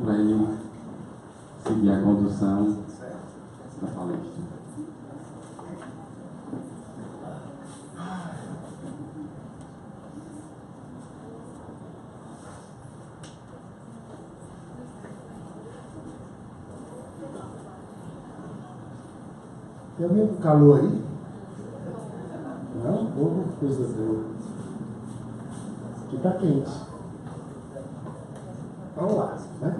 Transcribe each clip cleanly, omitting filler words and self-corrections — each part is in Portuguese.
para ele seguir a condução da palestra. Tem alguém com calor aí? Não? Pouco coisa boa. Aqui está quente. Vamos lá, né?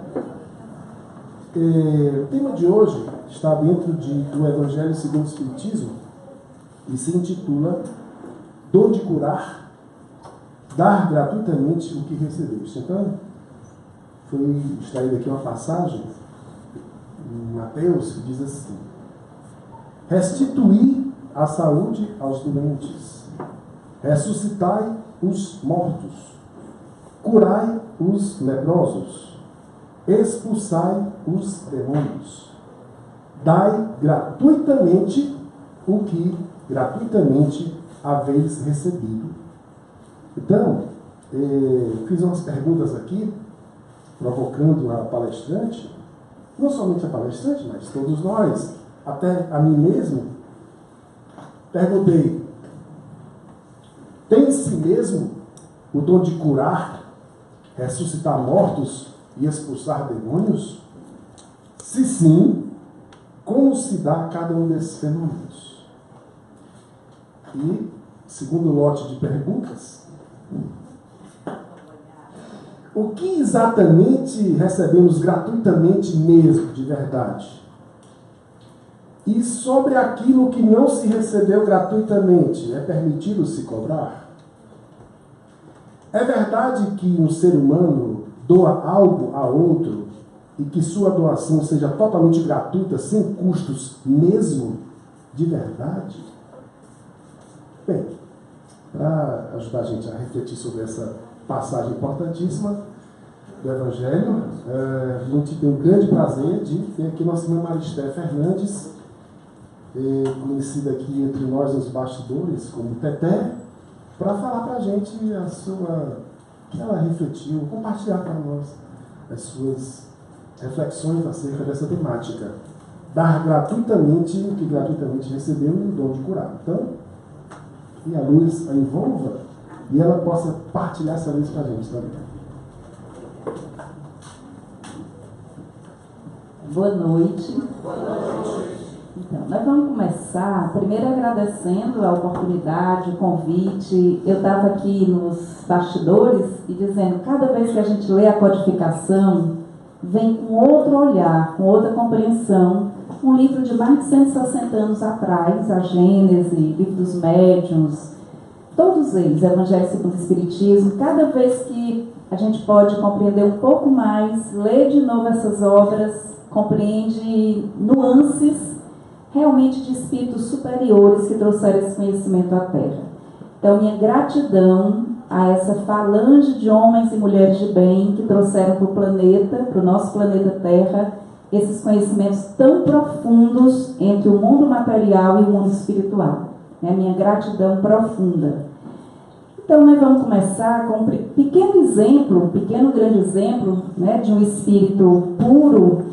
O tema de hoje está dentro do Evangelho segundo o Espiritismo e se intitula Dom de curar, dar gratuitamente o que recebeste. Então, foi extraída aqui uma passagem em Mateus que diz assim: restituir a saúde aos doentes, ressuscitai os mortos, curai os leprosos, expulsai os demônios, dai gratuitamente o que gratuitamente haveis recebido. Então, fiz umas perguntas aqui, provocando a palestrante, não somente a palestrante, mas todos nós, até a mim mesmo. Perguntei: tem em si mesmo o dom de curar, ressuscitar mortos e expulsar demônios? Se sim, como se dá cada um desses fenômenos? E, segundo lote de perguntas, o que exatamente recebemos gratuitamente mesmo, de verdade? E sobre aquilo que não se recebeu gratuitamente, é permitido se cobrar? É verdade que um ser humano doa algo a outro e que sua doação seja totalmente gratuita, sem custos mesmo, de verdade? Bem, para ajudar a gente a refletir sobre essa passagem importantíssima do Evangelho, a gente tem o grande prazer de ter aqui nossa irmã Maristé Fernandes, conhecida aqui entre nós nos bastidores como Teté, para falar para a gente que ela refletiu, compartilhar para nós as suas reflexões acerca dessa temática. Dar gratuitamente o que gratuitamente recebeu e o dom de curar. Então, que a luz a envolva e ela possa partilhar essa luz para a gente também. Boa noite. Então, nós vamos começar primeiro agradecendo a oportunidade, o convite. Eu estava aqui nos bastidores e dizendo, cada vez que a gente lê a codificação, vem com outro olhar, com outra compreensão. Um livro de mais de 160 anos atrás, a Gênese, Livro dos Médiuns, todos eles, Evangelho segundo o Espiritismo. Cada vez que a gente pode compreender um pouco mais, ler de novo essas obras, compreende nuances realmente de espíritos superiores que trouxeram esse conhecimento à Terra. Então, minha gratidão a essa falange de homens e mulheres de bem que trouxeram para o planeta, para o nosso planeta Terra, esses conhecimentos tão profundos entre o mundo material e o mundo espiritual. É a minha gratidão profunda. Então, nós vamos começar com um pequeno exemplo, um pequeno grande exemplo, né, de um espírito puro,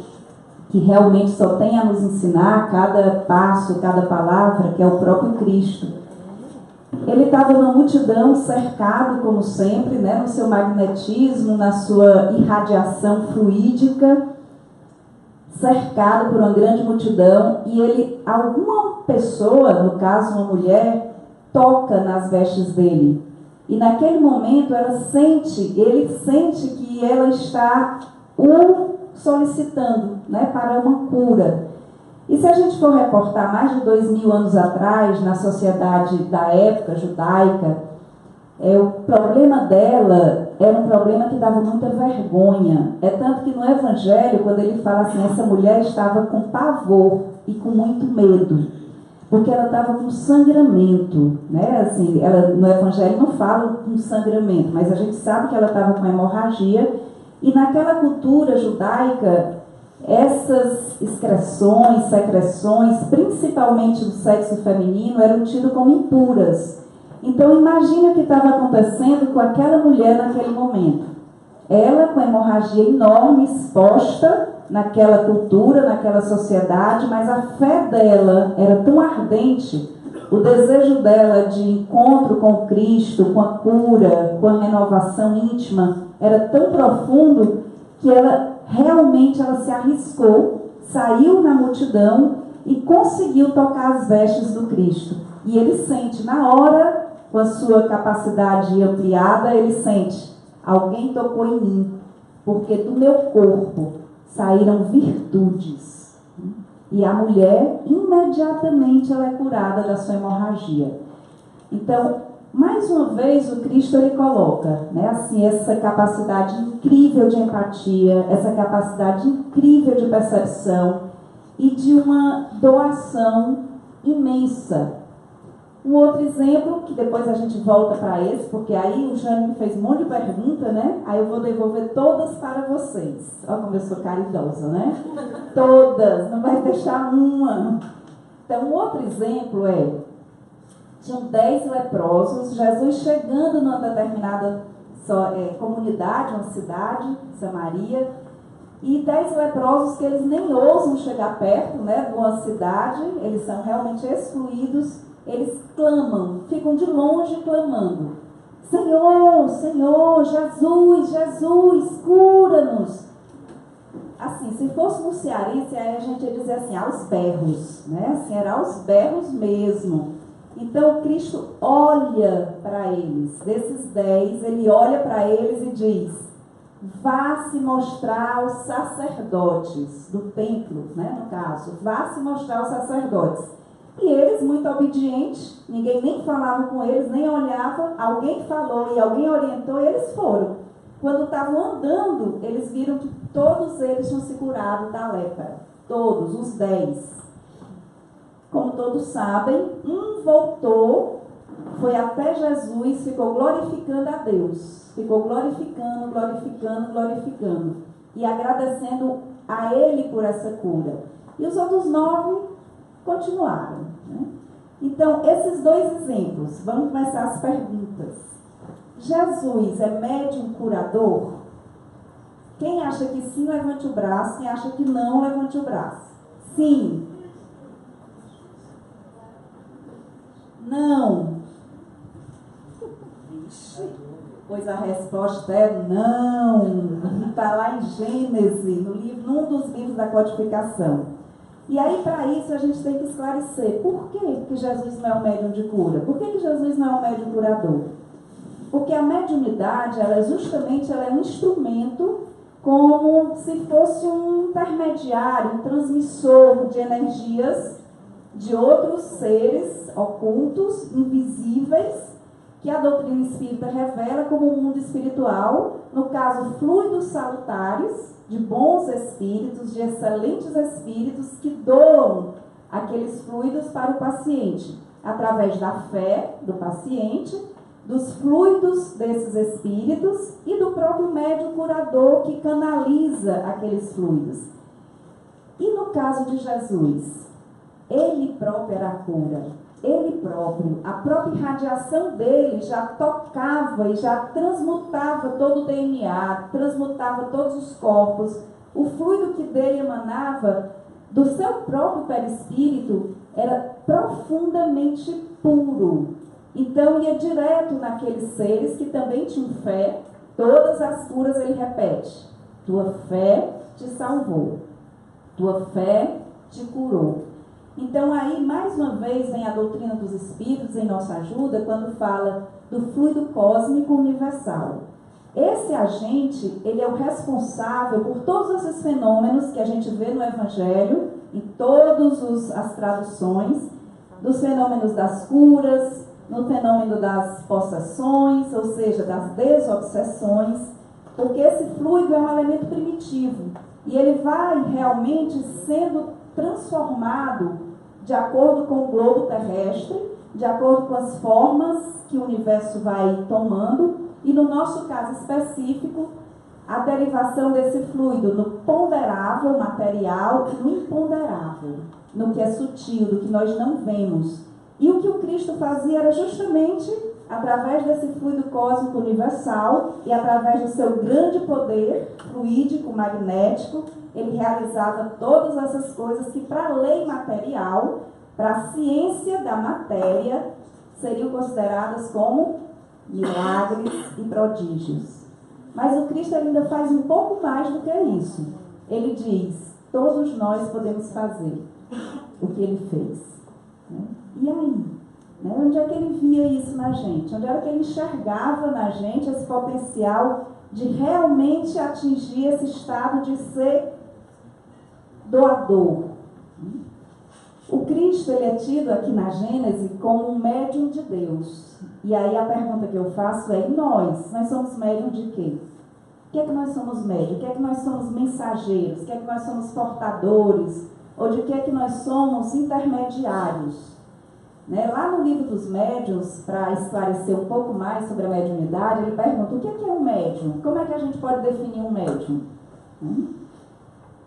que realmente só tem a nos ensinar cada passo, cada palavra, que é o próprio Cristo. Ele estava numa multidão, cercado, como sempre, né, no seu magnetismo, na sua irradiação fluídica, cercado por uma grande multidão, e alguma pessoa, no caso uma mulher, toca nas vestes dele. E naquele momento ele sente que ela está solicitando, né, para uma cura. E se a gente for reportar mais de 2000 anos atrás, na sociedade da época judaica, o problema dela era um problema que dava muita vergonha. É tanto que no Evangelho, quando ele fala assim, essa mulher estava com pavor e com muito medo, porque ela estava com sangramento, né? Assim, no Evangelho não fala com sangramento, mas a gente sabe que ela estava com hemorragia, e naquela cultura judaica, essas excreções, secreções, principalmente do sexo feminino, eram tidas como impuras. Então, imagina o que estava acontecendo com aquela mulher naquele momento. Ela com hemorragia enorme, exposta naquela cultura, naquela sociedade, mas a fé dela era tão ardente, o desejo dela de encontro com Cristo, com a cura, com a renovação íntima, era tão profundo que ela realmente se arriscou, saiu na multidão e conseguiu tocar as vestes do Cristo. E ele sente, na hora, com a sua capacidade ampliada, ele sente, alguém tocou em mim, porque do meu corpo saíram virtudes. E a mulher, imediatamente, ela é curada da sua hemorragia. Então, mais uma vez, o Cristo ele coloca, né, assim, essa capacidade incrível de empatia, essa capacidade incrível de percepção e de uma doação imensa. Um outro exemplo, que depois a gente volta para esse, porque aí o Jânio me fez um monte de pergunta, né? Aí eu vou devolver todas para vocês. Olha como eu sou caridosa, né? Todas, não vai deixar uma. Então, um outro exemplo tinham 10 leprosos, Jesus chegando numa determinada comunidade, uma cidade, Samaria, e 10 leprosos que eles nem ousam chegar perto, né, de uma cidade, eles são realmente excluídos. Eles clamam, ficam de longe clamando. Senhor, Senhor, Jesus, Jesus, cura-nos. Assim, se fôssemos cearense, aí a gente ia dizer assim, aos berros, né? Assim, era aos berros mesmo. Então, Cristo olha para eles, desses 10, ele olha para eles e diz, vá se mostrar aos sacerdotes do templo, né, no caso, vá se mostrar aos sacerdotes. E eles, muito obedientes, ninguém nem falava com eles, nem olhava, alguém falou e alguém orientou e eles foram. Quando estavam andando, eles viram que todos eles tinham se curado da lepra. Todos, os 10. Como todos sabem, um voltou, foi até Jesus, ficou glorificando a Deus. Ficou glorificando, glorificando, glorificando. E agradecendo a Ele por essa cura. E os outros 9 continuaram, né? Então, esses 2 exemplos, vamos começar as perguntas. Jesus é médium curador? Quem acha que sim, levante o braço. Quem acha que não, levante o braço. Sim. Não. Vixe, pois a resposta é não. Está lá em Gênesis, num dos livros da codificação. E aí, para isso, a gente tem que esclarecer por que Jesus não é um médium de cura? Por que Jesus não é um médium curador? Porque a mediunidade, ela é um instrumento como se fosse um intermediário, um transmissor de energias de outros seres ocultos, invisíveis, que a doutrina espírita revela como o mundo espiritual, no caso, fluidos salutares, de bons espíritos, de excelentes espíritos que doam aqueles fluidos para o paciente, através da fé do paciente, dos fluidos desses espíritos e do próprio médium curador que canaliza aqueles fluidos. E no caso de Jesus, ele próprio era a cura, ele próprio, a própria irradiação dele já tocava e já transmutava todo o DNA, transmutava todos os corpos. O fluido que dele emanava do seu próprio perispírito era profundamente puro. Então ia direto naqueles seres que também tinham fé. Todas as curas ele repete: tua fé te salvou, tua fé te curou. Então aí, mais uma vez, vem a doutrina dos Espíritos em nossa ajuda, quando fala do fluido cósmico universal. Esse agente, ele é o responsável por todos esses fenômenos que a gente vê no Evangelho, em todas as traduções, dos fenômenos das curas, no fenômeno das possessões, ou seja, das desobsessões, porque esse fluido é um elemento primitivo, e ele vai realmente sendo transformado de acordo com o globo terrestre, de acordo com as formas que o universo vai tomando, e no nosso caso específico, a derivação desse fluido no ponderável, material, e no imponderável, no que é sutil, do que nós não vemos. E o que o Cristo fazia era justamente através desse fluido cósmico universal e através do seu grande poder fluídico, magnético, ele realizava todas essas coisas que, para a lei material, para a ciência da matéria, seriam consideradas como milagres e prodígios. Mas o Cristo ainda faz um pouco mais do que isso. Ele diz: todos nós podemos fazer o que ele fez. E aí? Onde é que ele via isso na gente? Onde era que ele enxergava na gente esse potencial de realmente atingir esse estado de ser doador? O Cristo, ele é tido aqui na Gênese como um médium de Deus. E aí a pergunta que eu faço é: e nós? Nós somos médium de quê? O que é que nós somos médium? O que é que nós somos mensageiros? O que é que nós somos portadores? Ou de que é que nós somos intermediários? Lá no livro dos médiuns, para esclarecer um pouco mais sobre a mediunidade, ele pergunta: o que é um médium? Como é que a gente pode definir um médium?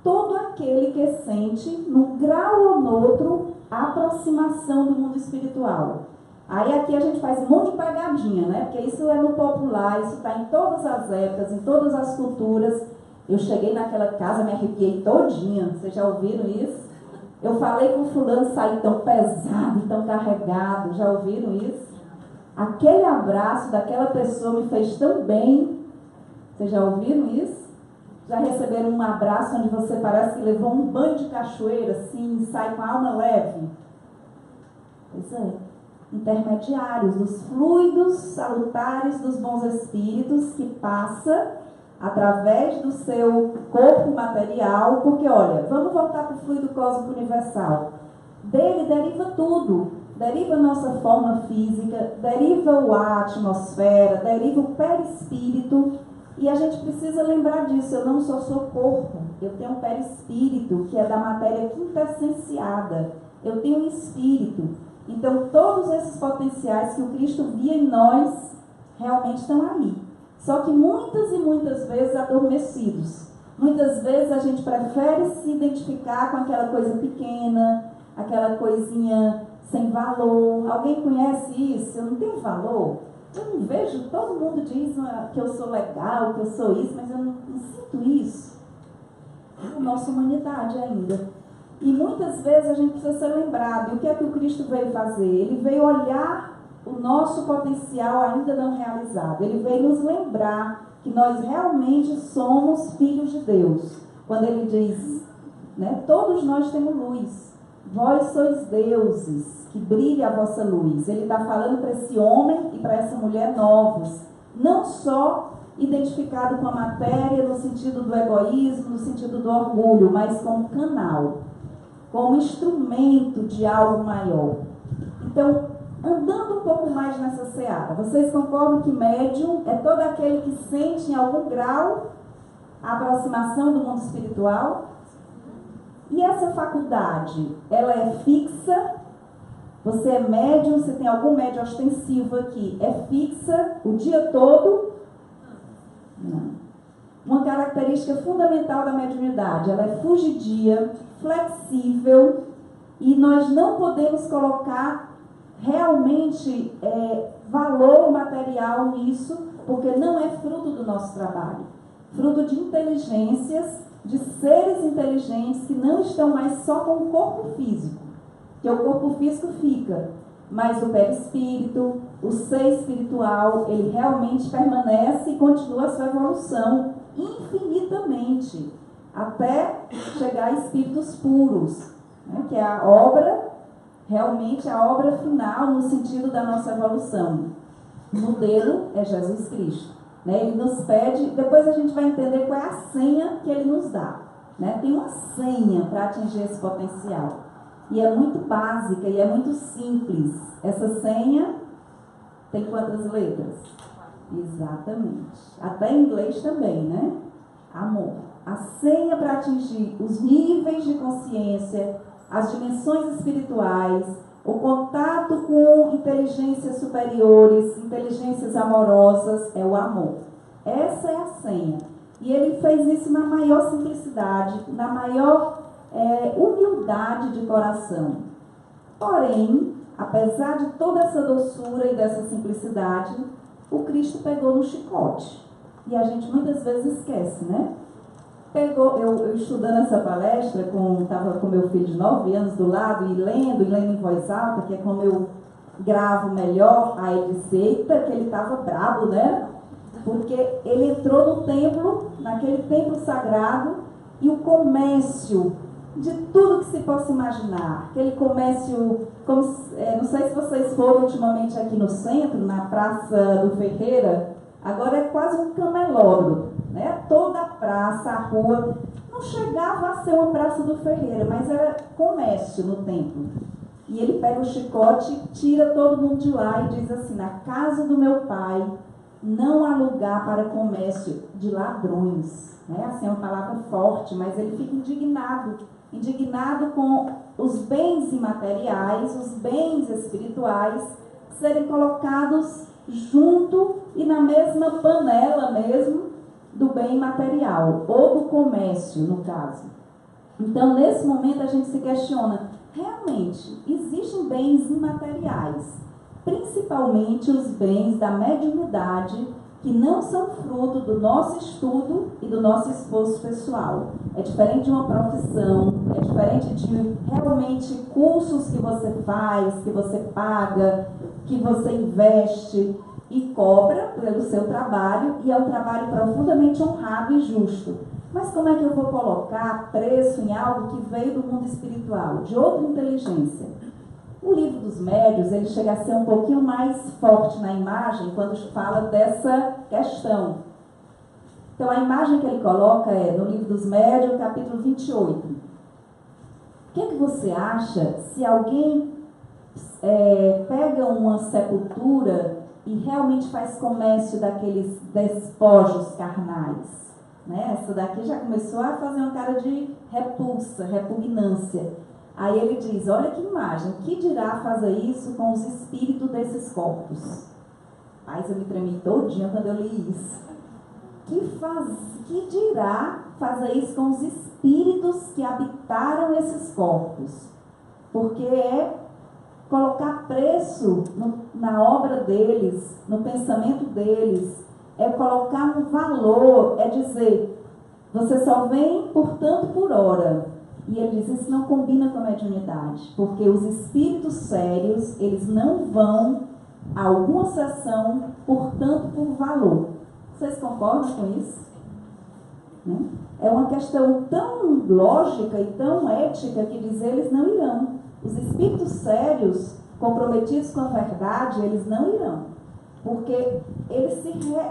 Todo aquele que sente, num grau ou no outro, a aproximação do mundo espiritual. Aí aqui a gente faz um monte de pegadinha, porque isso é no popular, isso está em todas as épocas, em todas as culturas. Eu cheguei naquela casa, me arrepiei todinha. Vocês já ouviram isso? Eu falei com fulano, saí tão pesado, tão carregado. Já ouviram isso? Aquele abraço daquela pessoa me fez tão bem. Vocês já ouviram isso? Já receberam um abraço onde você parece que levou um banho de cachoeira, assim, e sai com a alma leve? Pois é. Intermediários dos fluidos salutares dos bons espíritos que passa através do seu corpo material, porque olha, vamos voltar para o fluido cósmico universal. Dele deriva tudo, deriva a nossa forma física, deriva a atmosfera, deriva o perispírito, e a gente precisa lembrar disso. Eu não só sou corpo, eu tenho um perispírito que é da matéria quintessenciada, eu tenho um espírito. Então todos esses potenciais que o Cristo via em nós realmente estão aí. Só que muitas e muitas vezes adormecidos. Muitas vezes a gente prefere se identificar com aquela coisa pequena, aquela coisinha sem valor. Alguém conhece isso? Eu não tenho valor. Eu não vejo, todo mundo diz que eu sou legal, que eu sou isso, mas eu não sinto isso. É a nossa humanidade ainda. E muitas vezes a gente precisa ser lembrado. E o que é que o Cristo veio fazer? Ele veio olhar o nosso potencial ainda não realizado. Ele veio nos lembrar que nós realmente somos filhos de Deus. Quando ele diz, todos nós temos luz. Vós sois deuses, que brilhe a vossa luz. Ele está falando para esse homem e para essa mulher novos. Não só identificado com a matéria no sentido do egoísmo, no sentido do orgulho, mas como canal, como instrumento de algo maior. Então, andando um pouco mais nessa seara, vocês concordam que médium é todo aquele que sente em algum grau a aproximação do mundo espiritual? E essa faculdade, ela é fixa? Você é médium, você tem algum médium ostensivo aqui, é fixa o dia todo? Não. Uma característica fundamental da mediunidade, ela é fugidia, flexível, e nós não podemos colocar realmente valor material nisso, porque não é fruto do nosso trabalho. Fruto de inteligências, de seres inteligentes que não estão mais só com o corpo físico, que o corpo físico fica, mas o perispírito, o ser espiritual, ele realmente permanece e continua a sua evolução infinitamente, até chegar a espíritos puros, que é a obra, realmente a obra final no sentido da nossa evolução. O modelo é Jesus Cristo. Ele nos pede, depois a gente vai entender qual é a senha que ele nos dá. Tem uma senha para atingir esse potencial. E é muito básica e é muito simples. Essa senha tem quantas letras? Exatamente. Até em inglês também, Amor. A senha para atingir os níveis de consciência, as dimensões espirituais, o contato com inteligências superiores, inteligências amorosas, é o amor. Essa é a senha. E ele fez isso na maior simplicidade, na maior humildade de coração. Porém, apesar de toda essa doçura e dessa simplicidade, o Cristo pegou no chicote. E a gente muitas vezes esquece, né? Eu estudando essa palestra, estava com meu filho de 9 anos do lado e lendo em voz alta, que é como eu gravo melhor, aí ele disse, eita, que ele estava brabo, né? Porque ele entrou no templo, naquele templo sagrado, e o comércio de tudo que se possa imaginar, aquele comércio, não sei se vocês foram ultimamente aqui no centro, na Praça do Ferreira, agora é quase um camelódromo, né? Toda a praça, a rua, não chegava a ser uma Praça do Ferreira, mas era comércio no templo. E ele pega o chicote, tira todo mundo de lá e diz assim, na casa do meu pai não há lugar para comércio de ladrões. Né? Assim, é uma palavra forte, mas ele fica indignado com os bens imateriais, os bens espirituais, serem colocados junto e na mesma panela mesmo do bem material, ou do comércio, no caso. Então, nesse momento, a gente se questiona, realmente, existem bens imateriais, principalmente os bens da mediunidade, que não são fruto do nosso estudo e do nosso esforço pessoal. É diferente de uma profissão, é diferente de realmente cursos que você faz, que você paga, que você investe e cobra pelo seu trabalho, e é um trabalho profundamente honrado e justo. Mas como é que eu vou colocar preço em algo que veio do mundo espiritual, de outra inteligência? O livro dos médiuns, ele chega a ser um pouquinho mais forte na imagem quando fala dessa questão. Então, a imagem que ele coloca é no livro dos médiuns, capítulo 28. O que você acha se alguém pega uma sepultura e realmente faz comércio daqueles despojos carnais? Né? Essa daqui já começou a fazer uma cara de repulsa, repugnância. Aí ele diz, olha que imagem, que dirá fazer isso com os espíritos desses corpos? Mas eu me tremi todinha quando eu li isso. Que dirá fazer isso com os espíritos que habitaram esses corpos? Porque é colocar preço na obra deles, no pensamento deles, é colocar um valor, é dizer, você só vem por tanto por hora. E ele diz, isso não combina com a mediunidade, porque os espíritos sérios, eles não vão a alguma sessão por tanto por valor. Vocês concordam com isso? Né? É uma questão tão lógica e tão ética que diz, eles não irão. Os espíritos sérios, comprometidos com a verdade, eles não irão. Porque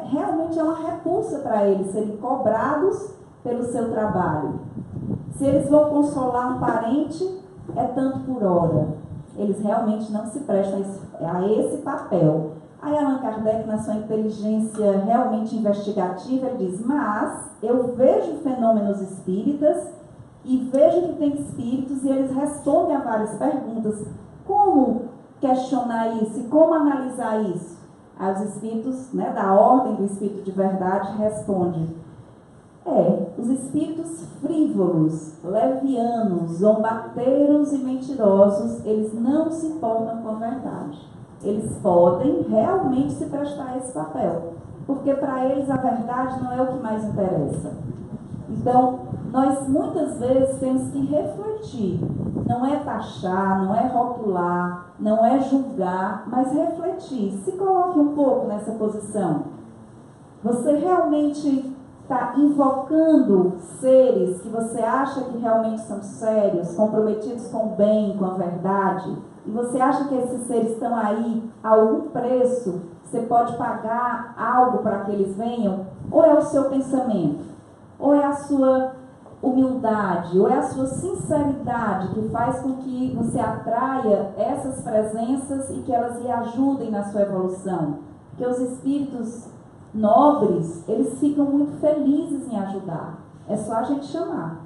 realmente é uma repulsa para eles serem cobrados pelo seu trabalho. Se eles vão consolar um parente, é tanto por hora. Eles realmente não se prestam a esse papel. Aí Allan Kardec, na sua inteligência realmente investigativa, ele diz, mas eu vejo fenômenos espíritas e vejo que tem espíritos e eles respondem a várias perguntas. Como questionar isso e como analisar isso? Aí os espíritos, né, da ordem do espírito de verdade respondem, os espíritos frívolos, levianos, zombateiros e mentirosos, eles não se importam com a verdade. Eles podem realmente se prestar a esse papel, porque para eles a verdade não é o que mais interessa. Então, nós muitas vezes temos que refletir, não é taxar, não é rotular, não é julgar, mas refletir. Se coloque um pouco nessa posição. Você realmente está invocando seres que você acha que realmente são sérios, comprometidos com o bem, com a verdade, e você acha que esses seres estão aí a algum preço, você pode pagar algo para que eles venham? Ou é o seu pensamento? Ou é a sua humildade? Ou é a sua sinceridade que faz com que você atraia essas presenças e que elas lhe ajudem na sua evolução? Porque os espíritos nobres, eles ficam muito felizes em ajudar. É só a gente chamar.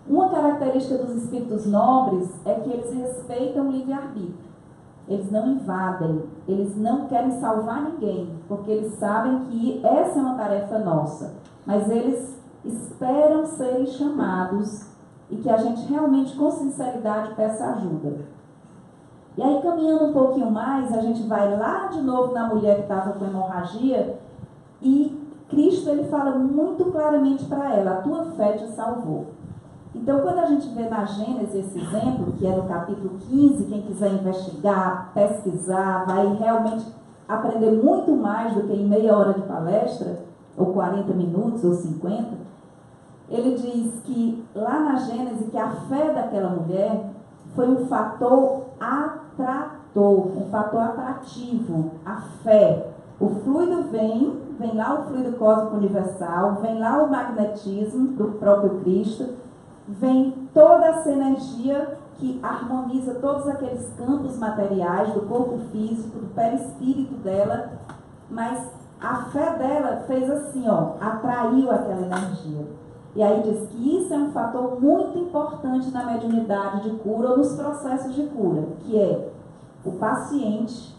Uma característica dos espíritos nobres é que eles respeitam o livre-arbítrio. Eles não invadem, eles não querem salvar ninguém, porque eles sabem que essa é uma tarefa nossa. Mas eles esperam serem chamados e que a gente realmente, com sinceridade, peça ajuda. E aí, caminhando um pouquinho mais, a gente vai lá de novo na mulher que estava com hemorragia, e Cristo, ele fala muito claramente para ela: a tua fé te salvou. Então, quando a gente vê na Gênesis esse exemplo, que é no capítulo 15, quem quiser investigar, pesquisar, vai realmente aprender muito mais do que em meia hora de palestra, ou 40 minutos, ou 50. Ele diz que lá na Gênesis, que a fé daquela mulher foi um fator atrator, um fator atrativo, a fé. O fluido vem lá o fluido cósmico universal, vem lá o magnetismo do próprio Cristo, vem toda essa energia que harmoniza todos aqueles campos materiais do corpo físico, do perispírito dela, mas a fé dela fez assim, atraiu aquela energia. E aí diz que isso é um fator muito importante na mediunidade de cura ou nos processos de cura, que é o paciente,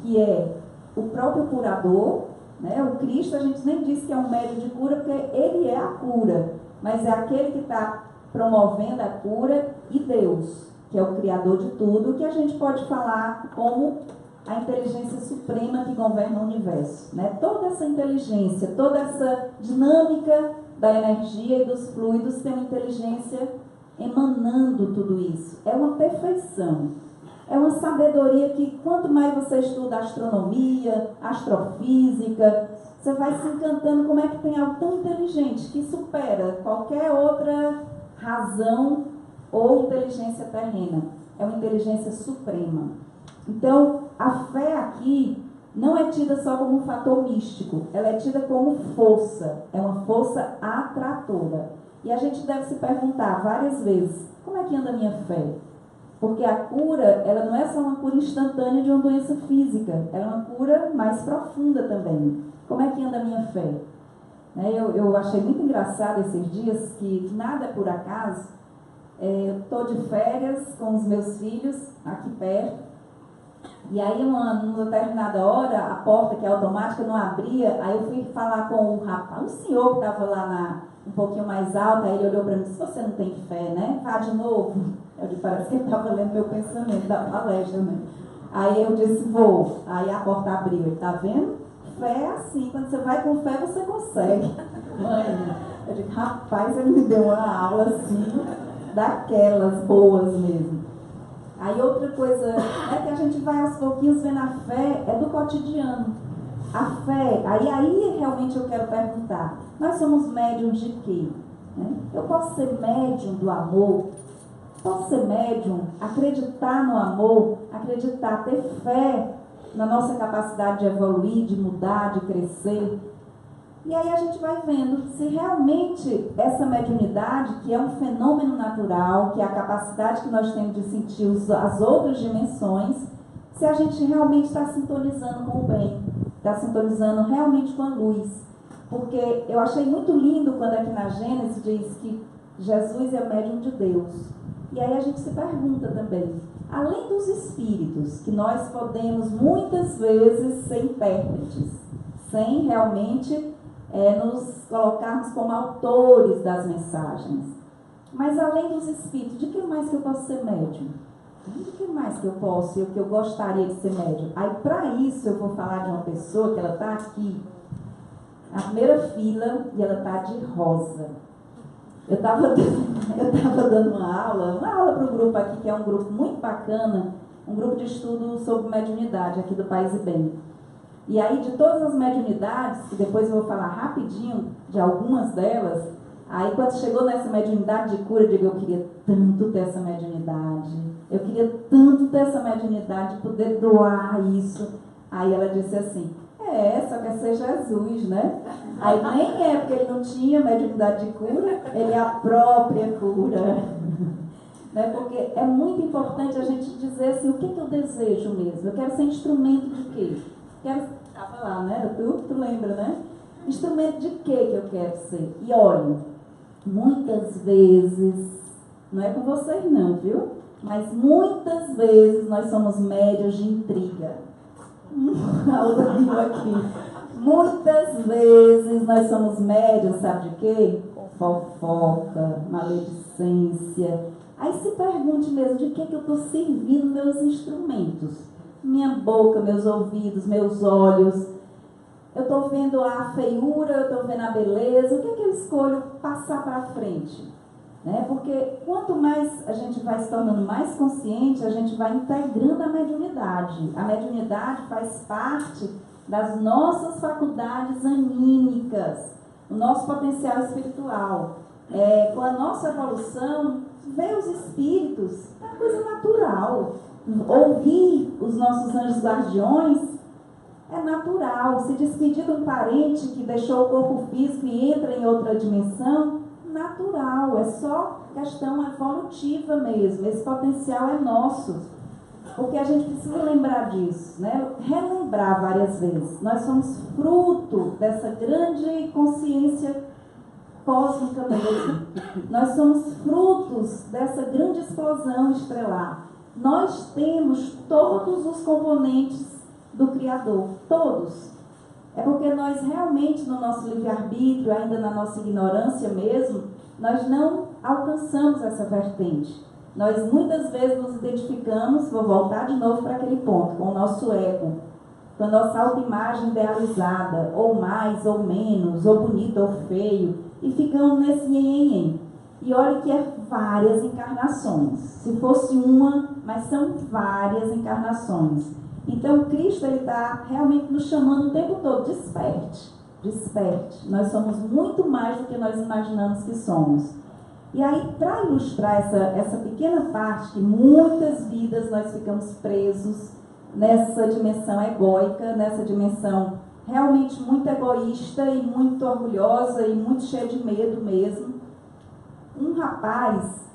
que é o próprio curador, né? O Cristo, a gente nem diz que é um médium de cura, porque ele é a cura, mas é aquele que está promovendo a cura, e Deus, que é o Criador de tudo, que a gente pode falar como a inteligência suprema que governa o universo, né? Toda essa inteligência, toda essa dinâmica da energia e dos fluidos tem uma inteligência emanando tudo isso. É uma perfeição. É uma sabedoria que, quanto mais você estuda astronomia, astrofísica, você vai se encantando como é que tem algo tão inteligente que supera qualquer outra razão ou inteligência terrena. É uma inteligência suprema. Então, a fé aqui não é tida só como um fator místico, ela é tida como força, é uma força atratora. E a gente deve se perguntar várias vezes: como é que anda a minha fé? Porque a cura, ela não é só uma cura instantânea de uma doença física, ela é uma cura mais profunda também. Como é que anda a minha fé? Eu achei muito engraçado esses dias que nada é por acaso. Eu estou de férias com os meus filhos aqui perto, e aí numa determinada hora a porta, que é automática, não abria. Aí eu fui falar com o rapaz, o senhor que estava lá um pouquinho mais alto. Aí ele olhou para mim e disse: você não tem fé, né? Vá de novo. Eu disse: parece que ele estava lendo meu pensamento da palestra, né? Aí eu disse: vou. Aí a porta abriu. Ele: tá vendo? Fé é assim, quando você vai com fé você consegue. Mãe, eu disse: rapaz, ele me deu uma aula assim, daquelas boas mesmo. Aí outra coisa é que a gente vai aos pouquinhos vendo a fé, é do cotidiano. A fé, aí realmente eu quero perguntar: nós somos médiums de quê? Eu posso ser médium do amor? Posso ser médium, acreditar no amor, acreditar, ter fé na nossa capacidade de evoluir, de mudar, de crescer? E aí a gente vai vendo se realmente essa mediunidade, que é um fenômeno natural, que é a capacidade que nós temos de sentir as outras dimensões, se a gente realmente está sintonizando com o bem, está sintonizando realmente com a luz. Porque eu achei muito lindo quando aqui na Gênesis diz que Jesus é médium de Deus. E aí a gente se pergunta também, além dos espíritos, que nós podemos muitas vezes ser intérpretes, sem realmente nos colocarmos como autores das mensagens. Mas além dos espíritos, de que mais que eu posso ser médium? De que mais que eu posso, que eu gostaria de ser médium? Aí para isso eu vou falar de uma pessoa que ela está aqui, na primeira fila, e ela está de rosa. Eu estava dando uma aula para um grupo aqui, que é um grupo muito bacana, um grupo de estudo sobre mediunidade aqui do País e Bem. E aí, de todas as mediunidades, que depois eu vou falar rapidinho de algumas delas, aí quando chegou nessa mediunidade de cura, eu digo: eu queria tanto ter essa mediunidade, eu queria tanto ter essa mediunidade, poder doar isso. Aí ela disse assim: só quer ser Jesus, né? Aí nem é porque ele não tinha mediunidade de cura, ele é a própria cura. Né? Porque é muito importante a gente dizer assim: o que eu desejo mesmo? Eu quero ser instrumento de quê? Estava lá, né? Tu lembra, né? Instrumento de quê que eu quero ser? E olha, muitas vezes, não é com vocês não, viu? Mas muitas vezes nós somos médios de intriga. A outra riu aqui. Muitas vezes nós somos médios, sabe de quê? fofoca, maledicência. Aí se pergunte mesmo, de que eu estou servindo meus instrumentos? Minha boca, meus ouvidos, meus olhos. Eu estou vendo a feiura, eu estou vendo a beleza. O que eu escolho passar para frente? Né? Porque quanto mais a gente vai se tornando mais consciente, a gente vai integrando a mediunidade. A mediunidade faz parte das nossas faculdades anímicas, o nosso potencial espiritual. Com a nossa evolução, ver os espíritos é uma coisa natural. Ouvir os nossos anjos guardiões é natural. Se despedir de um parente que deixou o corpo físico e entra em outra dimensão, natural. É só questão evolutiva mesmo. Esse potencial é nosso. Porque a gente precisa lembrar disso, né? Relembrar várias vezes. Nós somos fruto dessa grande consciência cósmica mesmo. Nós somos frutos dessa grande explosão estelar. Nós temos todos os componentes do Criador, todos. É porque nós realmente, no nosso livre-arbítrio, ainda na nossa ignorância mesmo, nós não alcançamos essa vertente. Nós muitas vezes nos identificamos, vou voltar de novo para aquele ponto, com o nosso ego, com a nossa autoimagem idealizada, ou mais, ou menos, ou bonito, ou feio, e ficamos nesse nhenhenhen. E olha que é várias encarnações. Se fosse uma, mas são várias encarnações. Então, Cristo está realmente nos chamando o tempo todo, desperte, desperte. Nós somos muito mais do que nós imaginamos que somos. E aí, para ilustrar essa pequena parte, que muitas vidas nós ficamos presos nessa dimensão egóica, nessa dimensão realmente muito egoísta e muito orgulhosa e muito cheia de medo mesmo. Um rapaz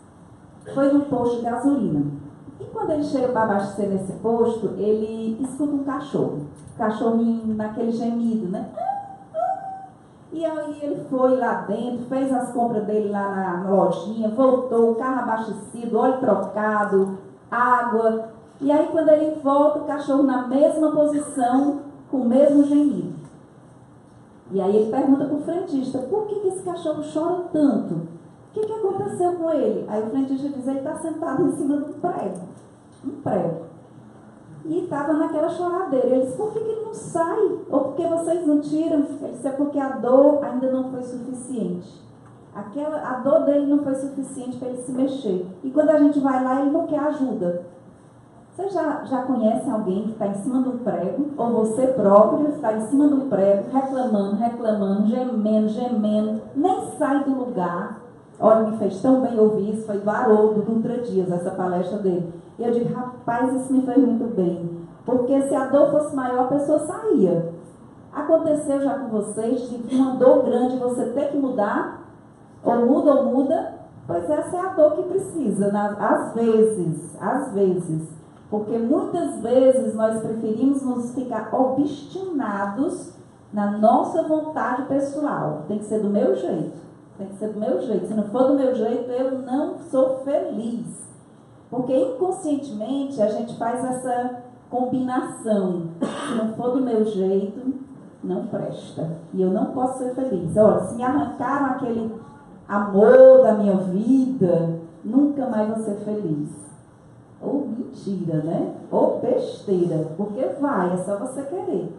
foi num posto de gasolina. E quando ele chega para abastecer nesse posto, ele escuta um cachorrinho naquele gemido, né? E aí ele foi lá dentro, fez as compras dele lá na lojinha, voltou, o carro abastecido, óleo trocado, água. E aí quando ele volta, o cachorro na mesma posição, com o mesmo gemido. E aí ele pergunta para o frentista, por que esse cachorro chora tanto? O que aconteceu com ele? Aí o frentista diz, ele está sentado em cima de um prego. E estava naquela choradeira. Ele disse, por que ele não sai? Ou por que vocês não tiram? Ele disse, é porque a dor ainda não foi suficiente. A dor dele não foi suficiente para ele se mexer. E quando a gente vai lá, ele não quer ajuda. Você já conhece alguém que está em cima de um prego, ou você próprio está em cima de um prego, reclamando, gemendo, nem sai do lugar. Olha, me fez tão bem ouvir isso, foi do Haroldo Dutra Dias, essa palestra dele. E eu digo, rapaz, isso me fez muito bem. Porque se a dor fosse maior, a pessoa saía. Aconteceu já com vocês, de uma dor grande você ter que mudar, ou muda, pois essa é a dor que precisa, às vezes. Porque muitas vezes nós preferimos nos ficar obstinados na nossa vontade pessoal. Tem que ser do meu jeito. Se não for do meu jeito, eu não sou feliz. Porque inconscientemente a gente faz essa combinação. Se não for do meu jeito, não presta. E eu não posso ser feliz. Olha, se me arrancaram aquele amor da minha vida, nunca mais vou ser feliz. Ou mentira, né? Ou besteira. Porque vai, é só você querer.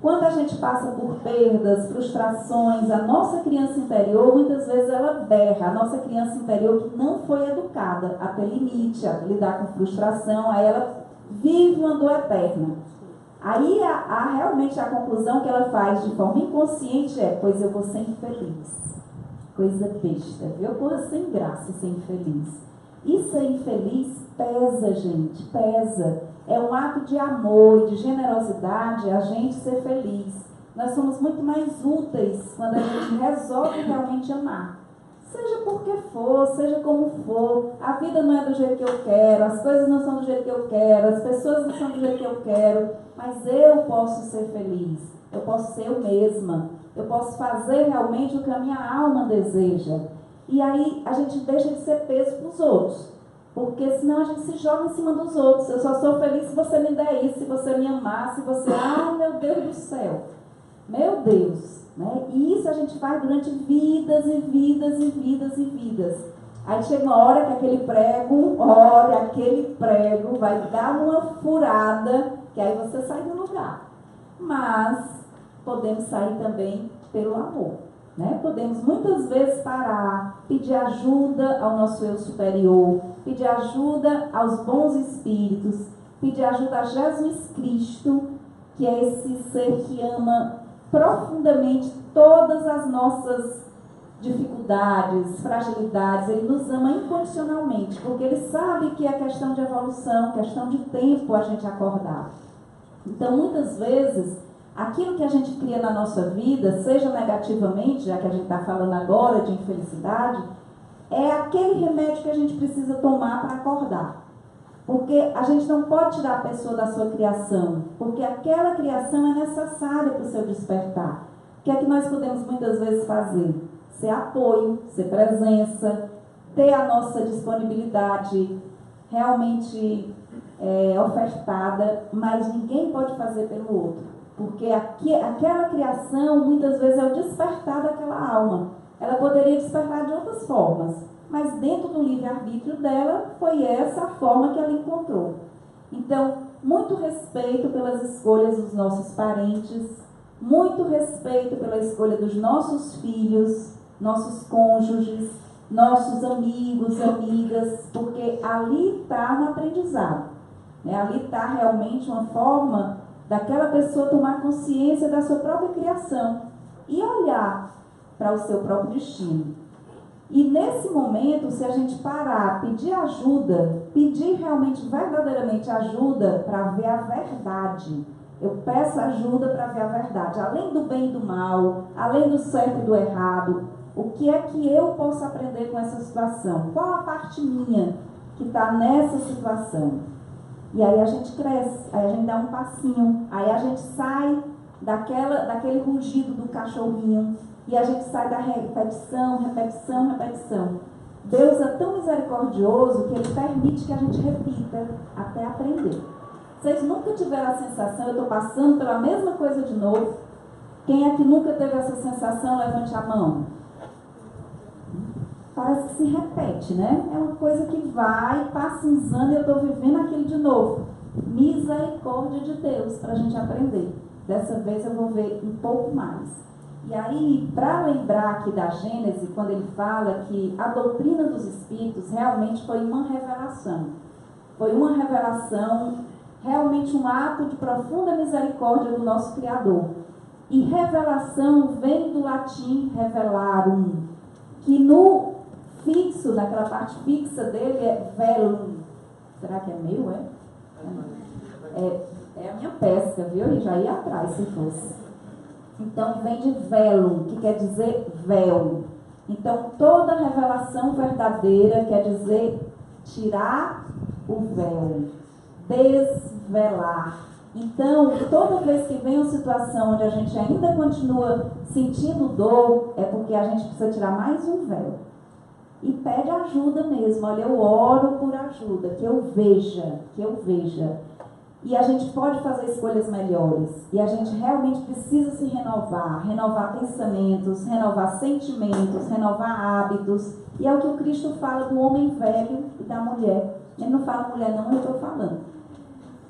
Quando a gente passa por perdas, frustrações, a nossa criança interior, muitas vezes ela berra. A nossa criança interior que não foi educada a ter limite, a lidar com frustração, aí ela vive uma dor eterna. Aí realmente a conclusão que ela faz de forma inconsciente é, pois eu vou ser infeliz. Coisa besta, viu? Coisa sem graça ser infeliz. E ser infeliz pesa, gente, pesa. É um ato de amor e de generosidade a gente ser feliz. Nós somos muito mais úteis quando a gente resolve realmente amar. Seja por que for, seja como for. A vida não é do jeito que eu quero, as coisas não são do jeito que eu quero, as pessoas não são do jeito que eu quero, mas eu posso ser feliz, eu posso ser eu mesma, eu posso fazer realmente o que a minha alma deseja. E aí a gente deixa de ser peso para os outros. Porque senão a gente se joga em cima dos outros. Eu só sou feliz se você me der isso, se você me amar, se você... Ai, meu Deus do céu. Meu Deus. né? E isso a gente faz durante vidas e vidas e vidas e vidas. Aí chega uma hora que aquele prego vai dar uma furada, que aí você sai do lugar. Mas podemos sair também pelo amor, né? Podemos muitas vezes parar, pedir ajuda ao nosso eu superior, pedir ajuda aos bons espíritos, pedir ajuda a Jesus Cristo, que é esse ser que ama profundamente todas as nossas dificuldades, fragilidades. Ele nos ama incondicionalmente, porque ele sabe que é questão de evolução, questão de tempo a gente acordar. Então, muitas vezes, aquilo que a gente cria na nossa vida, seja negativamente, já que a gente está falando agora de infelicidade, é aquele remédio que a gente precisa tomar para acordar. Porque a gente não pode tirar a pessoa da sua criação, porque aquela criação é necessária para o seu despertar. O que é que nós podemos muitas vezes fazer? Ser apoio, ser presença, ter a nossa disponibilidade realmente ofertada, mas ninguém pode fazer pelo outro. Porque aquela criação muitas vezes é o despertar daquela alma. Ela poderia despertar de outras formas, mas dentro do livre-arbítrio dela, foi essa a forma que ela encontrou. Então, muito respeito pelas escolhas dos nossos parentes, muito respeito pela escolha dos nossos filhos, nossos cônjuges, nossos amigos, amigas, porque ali está no aprendizado, né? Ali está realmente uma forma daquela pessoa tomar consciência da sua própria criação e olhar para o seu próprio destino. E nesse momento, se a gente parar, pedir ajuda, pedir realmente, verdadeiramente ajuda para ver a verdade. Eu peço ajuda para ver a verdade, além do bem e do mal, além do certo e do errado. O que é que eu posso aprender com essa situação? Qual a parte minha que está nessa situação? E aí a gente cresce, aí a gente dá um passinho, aí a gente sai daquele rugido do cachorrinho, e a gente sai da repetição, repetição, repetição. Deus é tão misericordioso que Ele permite que a gente repita até aprender. Vocês nunca tiveram a sensação, eu estou passando pela mesma coisa de novo. Quem é que nunca teve essa sensação? Levante a mão. Parece que se repete, né? É uma coisa que vai, passa uns anos e eu estou vivendo aquilo de novo. Misericórdia de Deus para a gente aprender. Dessa vez eu vou ver um pouco mais. E aí, para lembrar aqui da Gênesis, quando ele fala que a doutrina dos Espíritos realmente foi uma revelação. Foi uma revelação, realmente um ato de profunda misericórdia do nosso Criador. E revelação vem do latim revelarum, que no fixo, naquela parte fixa dele é velum. Será que é meu, É a minha pesca, viu? E já ia atrás se fosse. Então, vem de velum, que quer dizer véu. Então, toda revelação verdadeira quer dizer tirar o véu, desvelar. Então, toda vez que vem uma situação onde a gente ainda continua sentindo dor, é porque a gente precisa tirar mais um véu. E pede ajuda mesmo. Olha, eu oro por ajuda, que eu veja. E a gente pode fazer escolhas melhores. E a gente realmente precisa se renovar pensamentos, renovar sentimentos, renovar hábitos. E é o que o Cristo fala do homem velho e da mulher. Ele não fala mulher não, eu estou falando.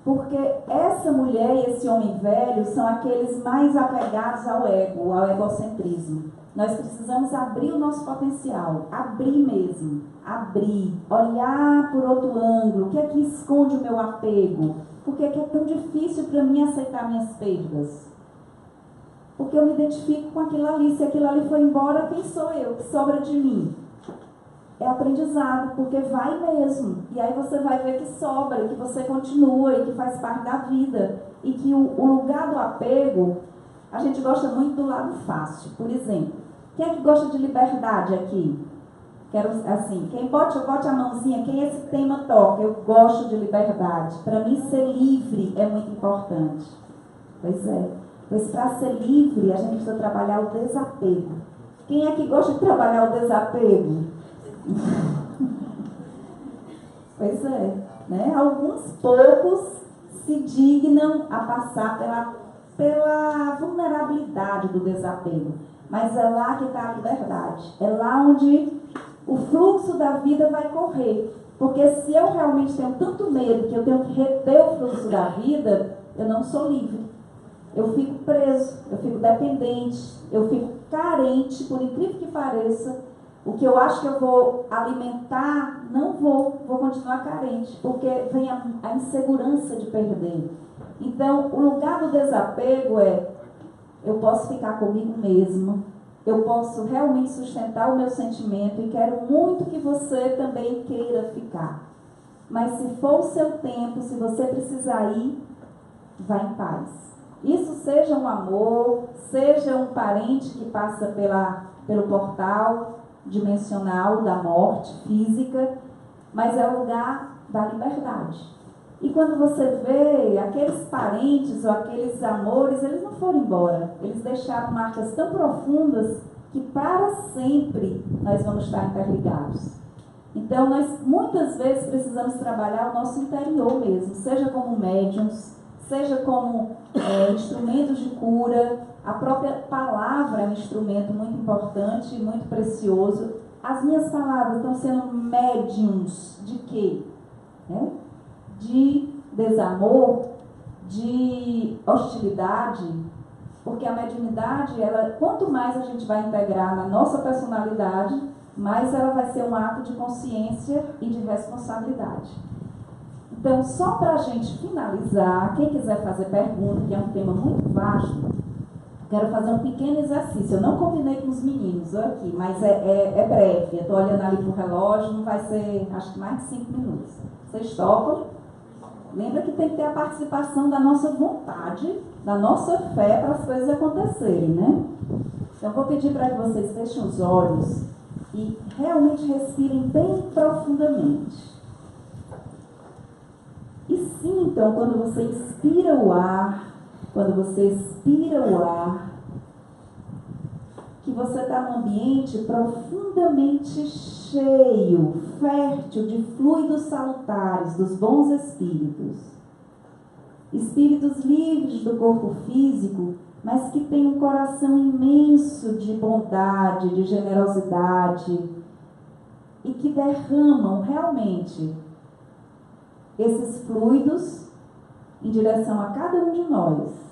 Porque essa mulher e esse homem velho são aqueles mais apegados ao ego, ao egocentrismo. Nós precisamos abrir o nosso potencial, abrir mesmo, olhar por outro ângulo. O que é que esconde o meu apego? Por que é tão difícil para mim aceitar minhas perdas? Porque eu me identifico com aquilo ali. Se aquilo ali foi embora, quem sou eu? O que sobra de mim? É aprendizado, porque vai mesmo. E aí você vai ver que sobra, e que você continua, e que faz parte da vida. E que o lugar do apego, a gente gosta muito do lado fácil. Por exemplo, quem é que gosta de liberdade aqui? Quero, assim, quem bote a mãozinha, quem esse tema toca? Eu gosto de liberdade. Para mim, ser livre é muito importante. Pois é. Pois para ser livre, a gente precisa trabalhar o desapego. Quem é que gosta de trabalhar o desapego? Pois é. Né? Alguns poucos se dignam a passar pela vulnerabilidade do desapego. Mas é lá que está a liberdade. É lá onde o fluxo da vida vai correr. Porque se eu realmente tenho tanto medo que eu tenho que reter o fluxo da vida, eu não sou livre. Eu fico preso, eu fico dependente, eu fico carente, por incrível que pareça. O que eu acho que eu vou alimentar, não vou continuar carente, porque vem a insegurança de perder. Então, o lugar do desapego é, eu posso ficar comigo mesma, eu posso realmente sustentar o meu sentimento e quero muito que você também queira ficar. Mas se for o seu tempo, se você precisar ir, vá em paz. Isso seja um amor, seja um parente que passa pelo portal dimensional da morte física, mas é o lugar da liberdade. E quando você vê aqueles parentes ou aqueles amores, eles não foram embora. Eles deixaram marcas tão profundas que para sempre nós vamos estar interligados. Então, nós muitas vezes precisamos trabalhar o nosso interior mesmo, seja como médiuns, seja como instrumentos de cura. A própria palavra é um instrumento muito importante e muito precioso. As minhas palavras estão sendo médiums de quê? De desamor, de hostilidade, porque a mediunidade, quanto mais a gente vai integrar na nossa personalidade, mais ela vai ser um ato de consciência e de responsabilidade. Então, só para a gente finalizar, quem quiser fazer pergunta, que é um tema muito vasto, quero fazer um pequeno exercício. Eu não combinei com os meninos aqui, mas é breve. Eu estou olhando ali para o relógio, não vai ser, acho que mais de 5 minutos. Vocês topam? Lembra que tem que ter a participação da nossa vontade, da nossa fé para as coisas acontecerem, né? Então, vou pedir para que vocês fechem os olhos e realmente respirem bem profundamente. E sintam quando você inspira o ar, quando você expira o ar, que você está num ambiente profundamente cheio, fértil de fluidos salutares dos bons espíritos. Espíritos livres do corpo físico, mas que têm um coração imenso de bondade, de generosidade, e que derramam realmente esses fluidos em direção a cada um de nós.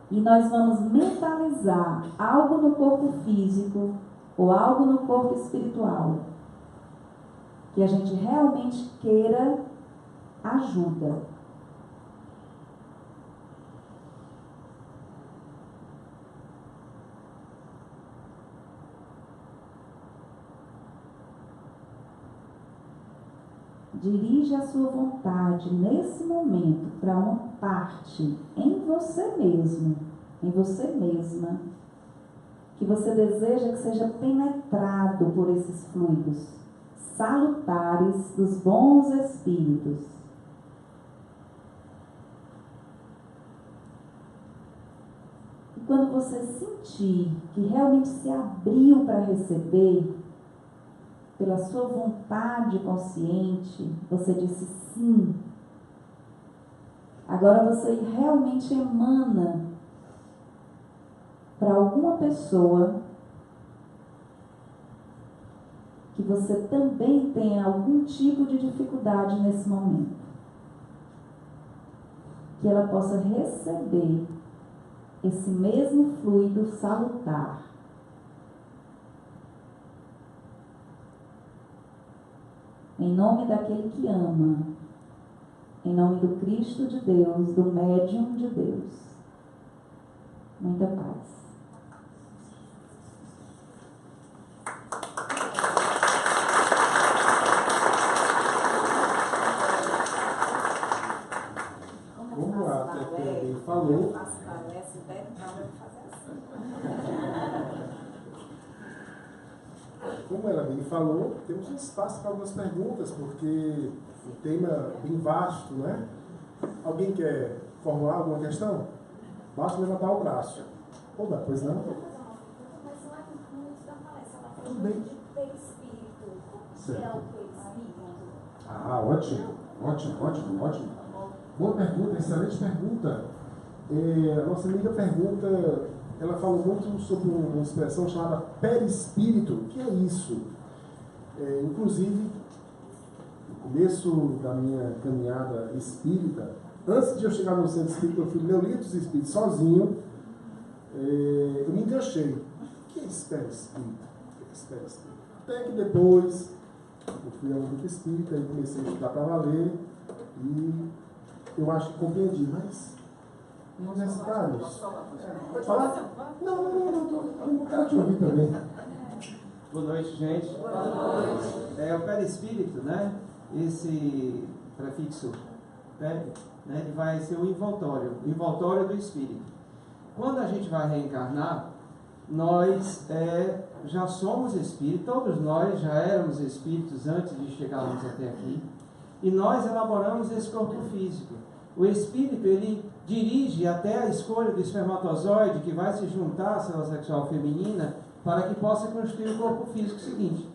E nós vamos mentalizar algo no corpo físico ou algo no corpo espiritual que a gente realmente queira ajuda. Dirige a sua vontade nesse momento para uma parte em você mesmo, em você mesma, que você deseja que seja penetrado por esses fluidos salutares dos bons espíritos. E quando você sentir que realmente se abriu para receber, pela sua vontade consciente, você disse sim. Agora você realmente emana para alguma pessoa que você também tenha algum tipo de dificuldade nesse momento. Que ela possa receber esse mesmo fluido salutar. Em nome daquele que ama, em nome do Cristo de Deus, do médium de Deus. Muita paz. Como até alguém falou, como ela bem falou, temos um espaço para algumas perguntas, porque o tema é bem vasto, né? Alguém quer formular alguma questão? Basta levantar o braço. Ou não, pois não? Tudo bem. Certo. Ah, ótimo. Ótimo. Boa pergunta, excelente pergunta. A nossa amiga pergunta, ela falou muito sobre uma expressão chamada perispírito. O que é isso? Inclusive, no começo da minha caminhada espírita, antes de eu chegar no centro espírita, eu fui ler o livro dos espíritos sozinho, eu me enganchei. O que é esse perispírito? Até que depois eu fui ao grupo espírita e comecei a estudar para valer e eu acho que compreendi, mas universitários. Pode falar? Não, eu quero te ouvir também. Boa noite, gente. Boa noite. O perispírito, né? Esse prefixo peri, né? Ele vai ser o envoltório do espírito. Quando a gente vai reencarnar, nós já somos espíritos, todos nós já éramos espíritos antes de chegarmos até aqui, e nós elaboramos esse corpo físico. O espírito, ele dirige até a escolha do espermatozoide que vai se juntar à célula sexual feminina para que possa construir o corpo físico seguinte.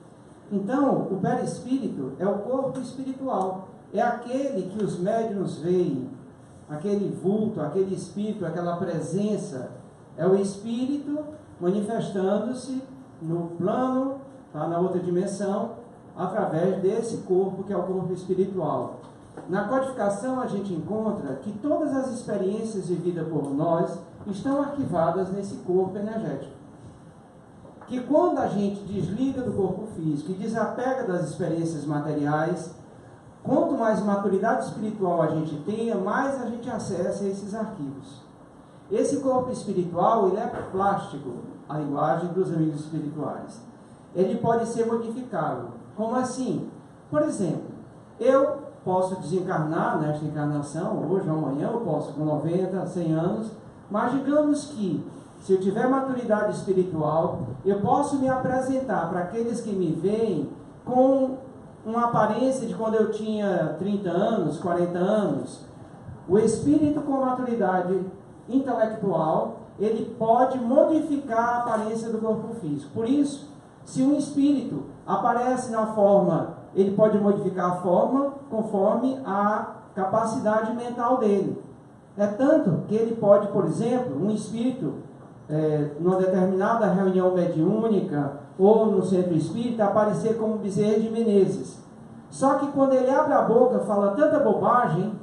Então, o perispírito é o corpo espiritual, é aquele que os médiuns veem, aquele vulto, aquele espírito, aquela presença, é o espírito manifestando-se no plano, tá, na outra dimensão, através desse corpo que é o corpo espiritual. Na codificação a gente encontra que todas as experiências vividas por nós estão arquivadas nesse corpo energético. Que quando a gente desliga do corpo físico e desapega das experiências materiais, quanto mais maturidade espiritual a gente tenha, mais a gente acessa esses arquivos. Esse corpo espiritual, ele é plástico, a linguagem dos amigos espirituais. Ele pode ser modificável. Como assim? Por exemplo, eu posso desencarnar nesta encarnação, hoje ou amanhã, eu posso com 90, 100 anos, mas digamos que, se eu tiver maturidade espiritual, eu posso me apresentar para aqueles que me veem com uma aparência de quando eu tinha 30 anos, 40 anos. O espírito com maturidade intelectual, ele pode modificar a aparência do corpo físico. Por isso, se um espírito aparece na forma, ele pode modificar a forma conforme a capacidade mental dele. É tanto que ele pode, por exemplo, um espírito, numa determinada reunião mediúnica ou no centro espírita, aparecer como Bezerra de Menezes. Só que quando ele abre a boca, fala tanta bobagem,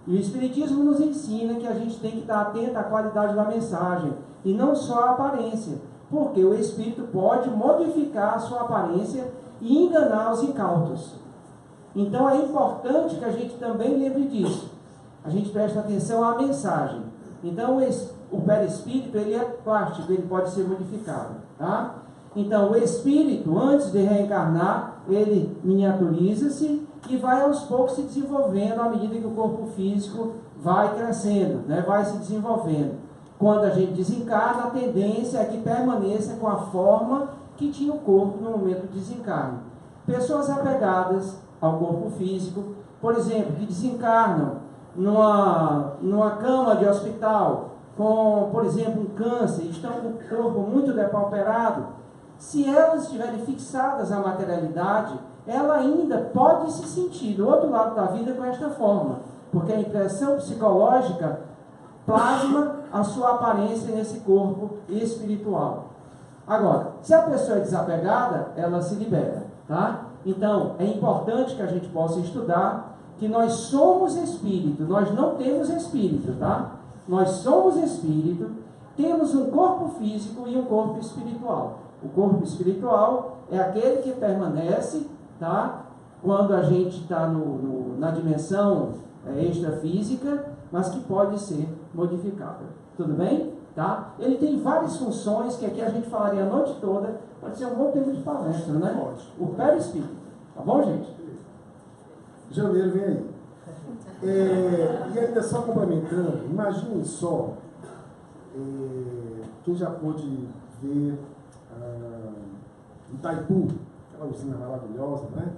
e o Espiritismo nos ensina que a gente tem que estar atento à qualidade da mensagem, e não só à aparência, porque o espírito pode modificar a sua aparência e enganar os incautos. Então é importante que a gente também lembre disso. A gente presta atenção à mensagem. Então o perispírito, ele é plástico, ele pode ser modificado, tá? Então o espírito, antes de reencarnar, ele miniaturiza-se e vai aos poucos se desenvolvendo à medida que o corpo físico vai crescendo, né? Vai se desenvolvendo. Quando a gente desencarna, a tendência é que permaneça com a forma que tinha o corpo no momento do desencarne. Pessoas apegadas ao corpo físico, por exemplo, que desencarnam numa cama de hospital, com, por exemplo, um câncer, estão com o corpo muito depauperado, se elas estiverem fixadas à materialidade, ela ainda pode se sentir do outro lado da vida com esta forma, porque a impressão psicológica plasma a sua aparência nesse corpo espiritual. Agora, se a pessoa é desapegada, ela se libera, tá? Então, é importante que a gente possa estudar que nós somos espírito, nós não temos espírito, tá? Nós somos espírito, temos um corpo físico e um corpo espiritual. O corpo espiritual é aquele que permanece, tá? Quando a gente está na dimensão extrafísica, mas que pode ser modificável. Tudo bem? Tá? Ele tem várias funções que aqui a gente falaria a noite toda, pode ser um bom tempo de palestra, né? Pode. O perispírito. Tá bom, gente? Janeiro vem aí. E ainda só complementando, imagine só, quem já pôde ver Itaipu, aquela usina maravilhosa, né?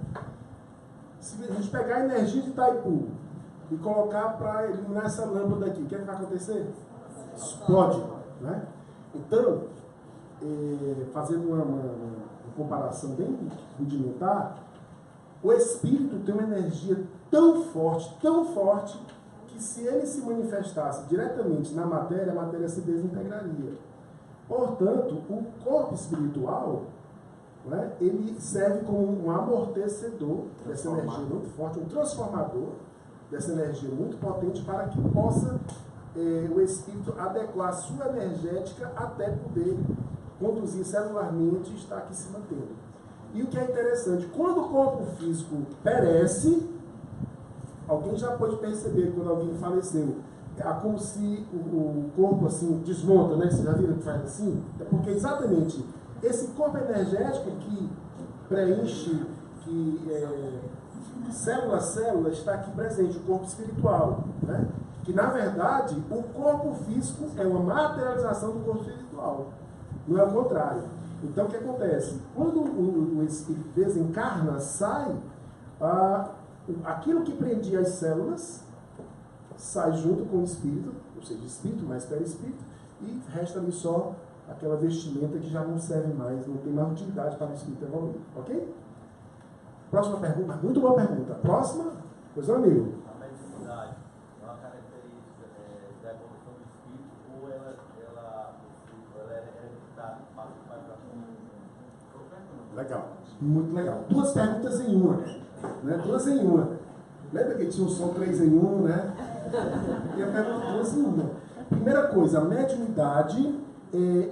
Se a gente pegar a energia de Itaipu e colocar para iluminar essa lâmpada aqui, o que é que vai acontecer? Explode, né? Então, fazendo uma comparação bem rudimentar, o espírito tem uma energia tão forte, que que se ele se manifestasse diretamente na matéria, a matéria se desintegraria. Portanto, o corpo espiritual, né, ele serve como um amortecedor dessa energia muito forte, um transformador dessa energia muito potente para que possa o espírito adequar a sua energética até poder conduzir celularmente e estar aqui se mantendo. E o que é interessante, quando o corpo físico perece, alguém já pode perceber quando alguém faleceu, é como se o corpo assim desmonta, né? Você já viram que faz assim? É porque exatamente esse corpo energético que preenche, que célula a célula está aqui presente, o corpo espiritual, né? Que na verdade o corpo físico é uma materialização do corpo espiritual, não é o contrário. Então o que acontece? Quando o espírito desencarna, sai, aquilo que prendia as células sai junto com o espírito, ou seja, espírito mais perispírito, e resta ali só aquela vestimenta que já não serve mais, não tem mais utilidade para o espírito evoluir. Ok? Próxima pergunta, muito boa pergunta. Próxima, pois não, amigo? A mediunidade é uma característica da evolução do espírito ou ela é hereditária, passa de pai para filho? Legal, muito legal. Duas perguntas em uma, né? Duas em uma. Lembra que tinha um som 3 em 1, né? E a pergunta 2 em 1. Primeira coisa, a mediunidade,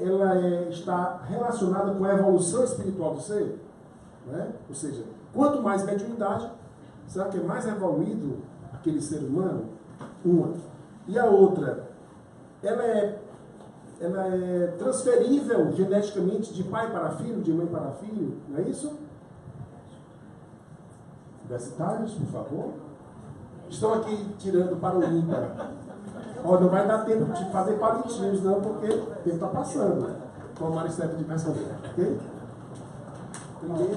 ela está relacionada com a evolução espiritual do ser, né? Ou seja, quanto mais mediunidade, será que é mais evoluído aquele ser humano? Uma. E a outra, ela é transferível geneticamente de pai para filho, de mãe para filho, não é isso? Universitários, por favor. Estão aqui tirando para o ímpar. Não vai dar tempo de fazer palitinhos, não, porque o tempo está passando. Como a Maricete de responder, ok?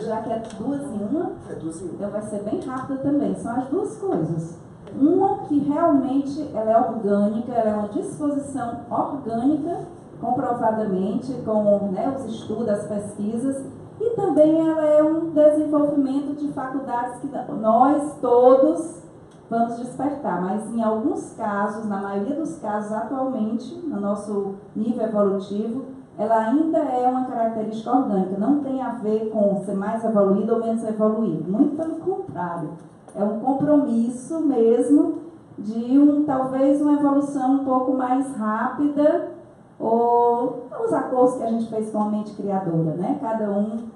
Já que é 2 em 1, É 2 em 1. então vai ser bem rápido também. São as duas coisas. Uma que realmente ela é orgânica, ela é uma disposição orgânica, comprovadamente, com, né, os estudos, as pesquisas, e também ela é um desenvolvimento de faculdades que nós todos vamos despertar, mas em alguns casos, na maioria dos casos atualmente, no nosso nível evolutivo, ela ainda é uma característica orgânica, não tem a ver com ser mais evoluído ou menos evoluído, muito pelo contrário, é um compromisso mesmo de talvez uma evolução um pouco mais rápida, ou os acordos que a gente fez com a mente criadora, né? Cada um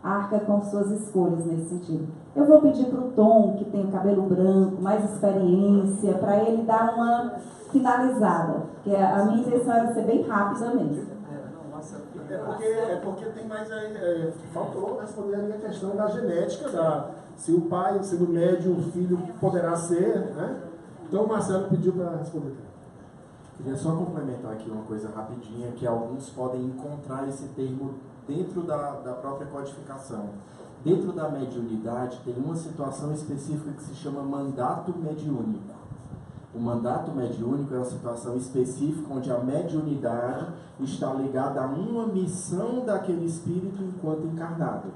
arca com suas escolhas nesse sentido. Eu vou pedir para o Tom, que tem o cabelo branco, mais experiência, para ele dar uma finalizada, porque a minha intenção era ser bem rápida mesmo. É porque tem mais aí, faltou responder ali a questão da genética, se o pai, sendo médium, o filho poderá ser, né? Então o Marcelo pediu para responder. Queria só complementar aqui uma coisa rapidinha, que alguns podem encontrar esse termo dentro da própria codificação. Dentro da mediunidade tem uma situação específica que se chama mandato mediúnico. O mandato mediúnico é uma situação específica onde a mediunidade está ligada a uma missão daquele espírito enquanto encarnado.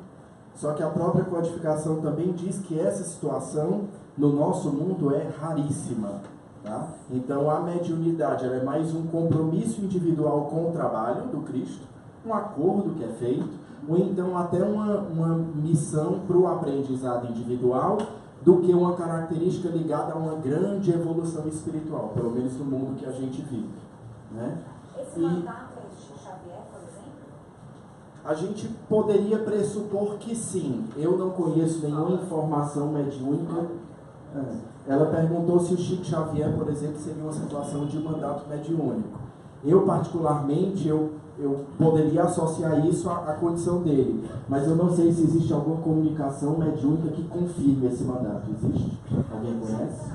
Só que a própria codificação também diz que essa situação no nosso mundo é raríssima. Tá? Então a mediunidade ela é mais um compromisso individual com o trabalho do Cristo, um acordo que é feito, ou então até uma missão para o aprendizado individual, do que uma característica ligada a uma grande evolução espiritual, pelo menos no mundo que a gente vive. Né? Esse mandato é de Chico Xavier, por exemplo? A gente poderia pressupor que sim. Eu não conheço nenhuma informação mediúnica. Ela perguntou se o Chico Xavier, por exemplo, seria uma situação de mandato mediúnico. Eu, particularmente, eu poderia associar isso à condição dele, mas eu não sei se existe alguma comunicação mediúnica que confirme esse mandato. Existe? Alguém conhece?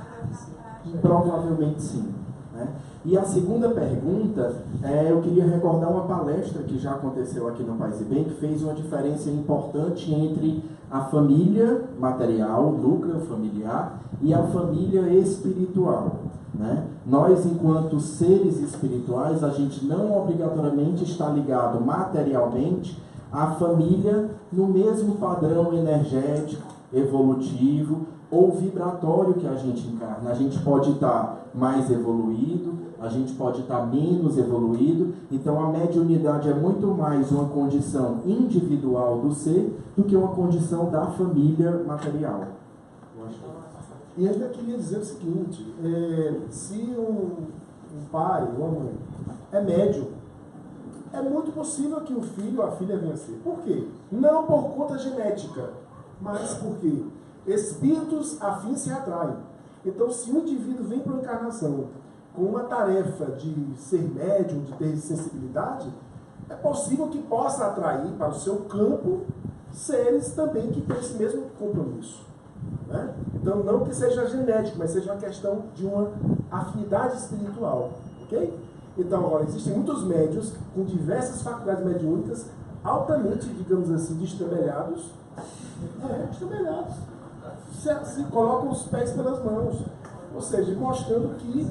Provavelmente sim. Né? E a segunda pergunta, eu queria recordar uma palestra que já aconteceu aqui no Paz e Bem, que fez uma diferença importante entre a família material, o núcleo familiar, e a família espiritual. Né? Nós, enquanto seres espirituais, a gente não obrigatoriamente está ligado materialmente à família no mesmo padrão energético, evolutivo ou vibratório que a gente encarna. A gente pode estar mais evoluído, a gente pode estar menos evoluído. Então a mediunidade é muito mais uma condição individual do ser do que uma condição da família material. E ainda queria dizer o seguinte, se um pai ou uma mãe é médium, é muito possível que o filho ou a filha venha a ser. Por quê? Não por conta genética, mas porque espíritos afins se atraem. Então, se um indivíduo vem para uma encarnação com uma tarefa de ser médium, de ter sensibilidade, é possível que possa atrair para o seu campo seres também que têm esse mesmo compromisso. Né? Então, não que seja genético, mas seja uma questão de uma afinidade espiritual. Ok? Então, agora, existem muitos médiuns com diversas faculdades mediúnicas altamente, digamos assim, destrambelhados. Destrambelhados. Se colocam os pés pelas mãos. Ou seja, mostrando que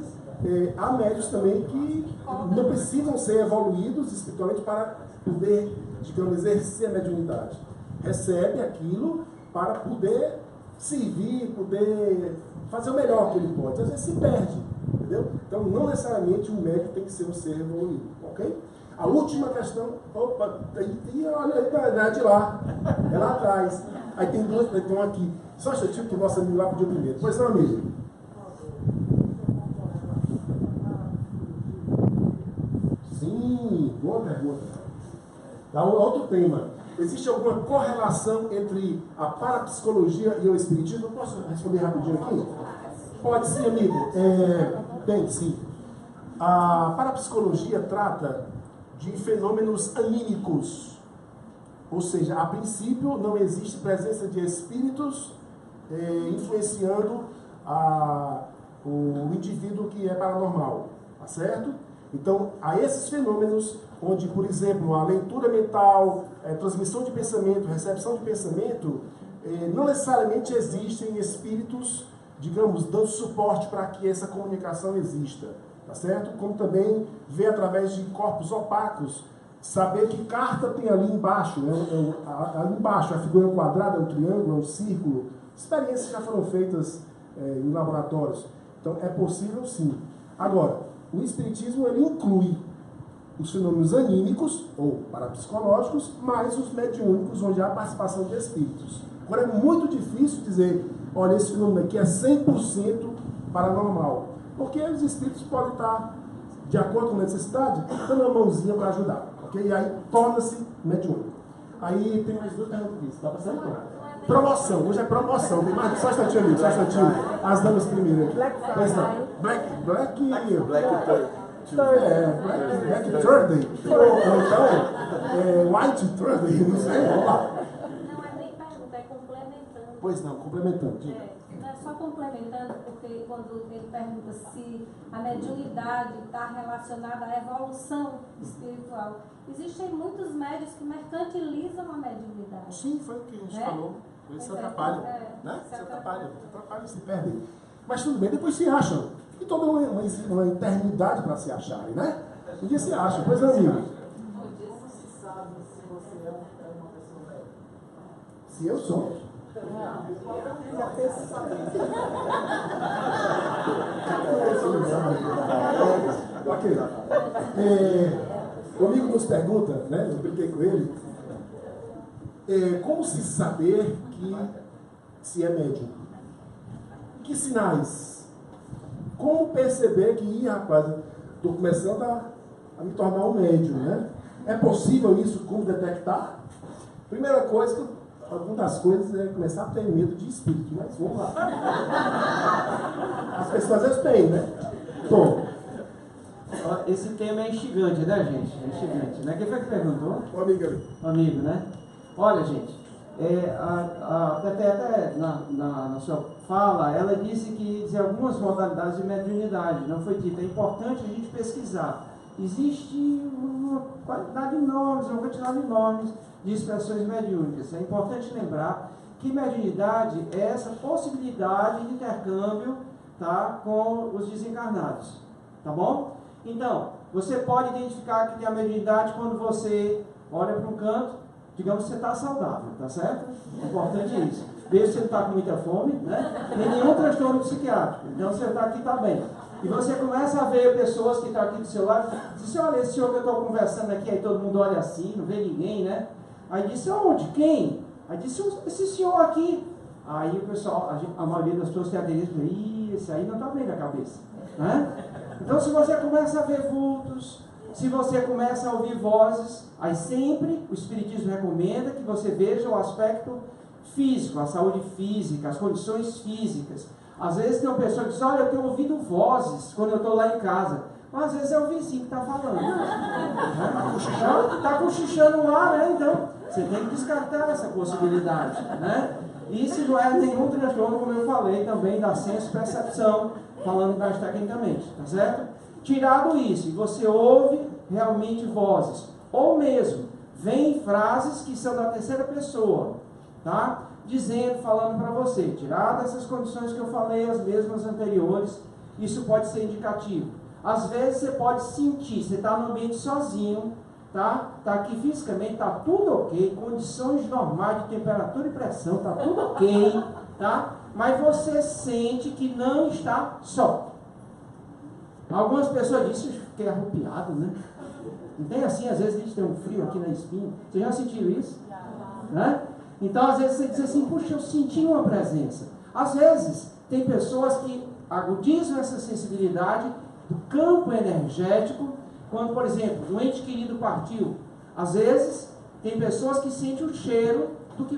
há médiuns também que não precisam ser evoluídos espiritualmente para poder, digamos, exercer a mediunidade. Recebe aquilo para poder servir, poder fazer o melhor que ele pode. Às vezes se perde, entendeu? Então, não necessariamente um médium tem que ser um ser evoluído, ok? A última questão, olha aí, de lá, é lá atrás. Aí tem duas, tem uma aqui. Só um instantinho que o nosso amigo lá pediu primeiro. Pois não, amigo? Sim, boa pergunta. Dá outro tema. Existe alguma correlação entre a parapsicologia e o espiritismo? Posso responder rapidinho aqui? Pode sim, amigo. Tem sim. A parapsicologia trata de fenômenos anímicos. Ou seja, a princípio não existe presença de espíritos influenciando o indivíduo que é paranormal. Tá certo? Então, há esses fenômenos onde, por exemplo, a leitura mental, transmissão de pensamento, recepção de pensamento, não necessariamente existem espíritos, digamos, dando suporte para que essa comunicação exista, tá certo? Como também ver através de corpos opacos, saber que carta tem ali embaixo, né? Ali embaixo a figura é um quadrado, é um triângulo, é um círculo. Experiências já foram feitas em laboratórios. Então, é possível sim. Agora, o espiritismo ele inclui os fenômenos anímicos ou parapsicológicos, mais os mediúnicos, onde há participação de espíritos. Agora é muito difícil dizer, olha, esse fenômeno aqui é 100% paranormal, porque os espíritos podem estar, de acordo com a necessidade, dando uma mãozinha para ajudar, ok? E aí torna-se mediúnico. Aí tem mais duas perguntas aqui, está passando? Promoção, hoje é promoção, tem mais, só um instantinho, amigo, só um instantinho. As damas primeiro. Black Thursday. Ou então, White Thursday, não sei, vamos lá. Não é nem pergunta, é complementando. Pois não, complementando. Não é só complementando, porque quando ele pergunta se a mediunidade está relacionada à evolução espiritual, existem muitos médios que mercantilizam a mediunidade. Sim, foi o que a gente falou. Eles se atrapalham, né? Se atrapalham, se perdem. Mas tudo bem, depois se acham. E toda uma eternidade para se acharem, né? Um dia se acham, pois é, amigo. Como se sabe se você é uma pessoa velha? Se eu sou. Ok. O amigo nos pergunta, né? Eu brinquei com ele. Como se saber que se é médium? Que sinais? Como perceber que, rapaz, estou começando a me tornar um médium, né? É possível isso? Como detectar? Primeira coisa, alguma das coisas é começar a ter medo de espírito, mas vamos lá. As pessoas às vezes têm, né? Bom. Esse tema é instigante, né, gente? É instigante, né? Quem foi que perguntou? O amigo ali. O amigo, né? Olha, gente, até na sua fala, ela disse que existem algumas modalidades de mediunidade, não foi dito. É importante a gente pesquisar. Existe uma quantidade de nomes, uma quantidade de nomes de expressões mediúnicas. É importante lembrar que mediunidade é essa possibilidade de intercâmbio, tá, com os desencarnados. Tá bom? Então, você pode identificar que tem a mediunidade quando você olha para um canto digamos que você está saudável, tá certo? O importante é isso. Veja se você não está com muita fome, né? Nem nenhum transtorno psiquiátrico. Então você está aqui, está bem. E você começa a ver pessoas que estão aqui do seu lado, diz, olha, esse senhor que eu estou conversando aqui, aí todo mundo olha assim, não vê ninguém, né? Aí disse, onde? Quem? Aí disse, esse senhor aqui. Aí o pessoal, a maioria das pessoas tem aderência, esse aí não está bem na cabeça, né? Então se você começa a ver vultos, se você começa a ouvir vozes, aí sempre o Espiritismo recomenda que você veja o aspecto físico, a saúde física, as condições físicas. Às vezes tem uma pessoa que diz, olha, eu tenho ouvido vozes quando eu estou lá em casa. Mas às vezes é o vizinho que está falando. Está cochichando lá, né? Então, você tem que descartar essa possibilidade, né? Isso não é nenhum transtorno, como eu falei, também da senso-percepção, falando mais tecnicamente, tá certo? Tirado isso, e você ouve realmente vozes, ou mesmo, vem frases que são da terceira pessoa, tá? Dizendo, falando para você, tirado essas condições que eu falei, as mesmas anteriores, isso pode ser indicativo. Às vezes você pode sentir, você está no ambiente sozinho, tá? Está aqui fisicamente, está tudo ok, condições normais de temperatura e pressão, está tudo ok, tá? Mas você sente que não está só. Algumas pessoas dizem, eu fiquei arrupiado, né? Não tem assim, às vezes a gente tem um frio aqui na espinha. Você já sentiu isso? Né? Então, às vezes você diz assim, puxa, eu senti uma presença. Às vezes, tem pessoas que agudizam essa sensibilidade do campo energético, quando, por exemplo, um ente querido partiu. Às vezes, tem pessoas que sentem o cheiro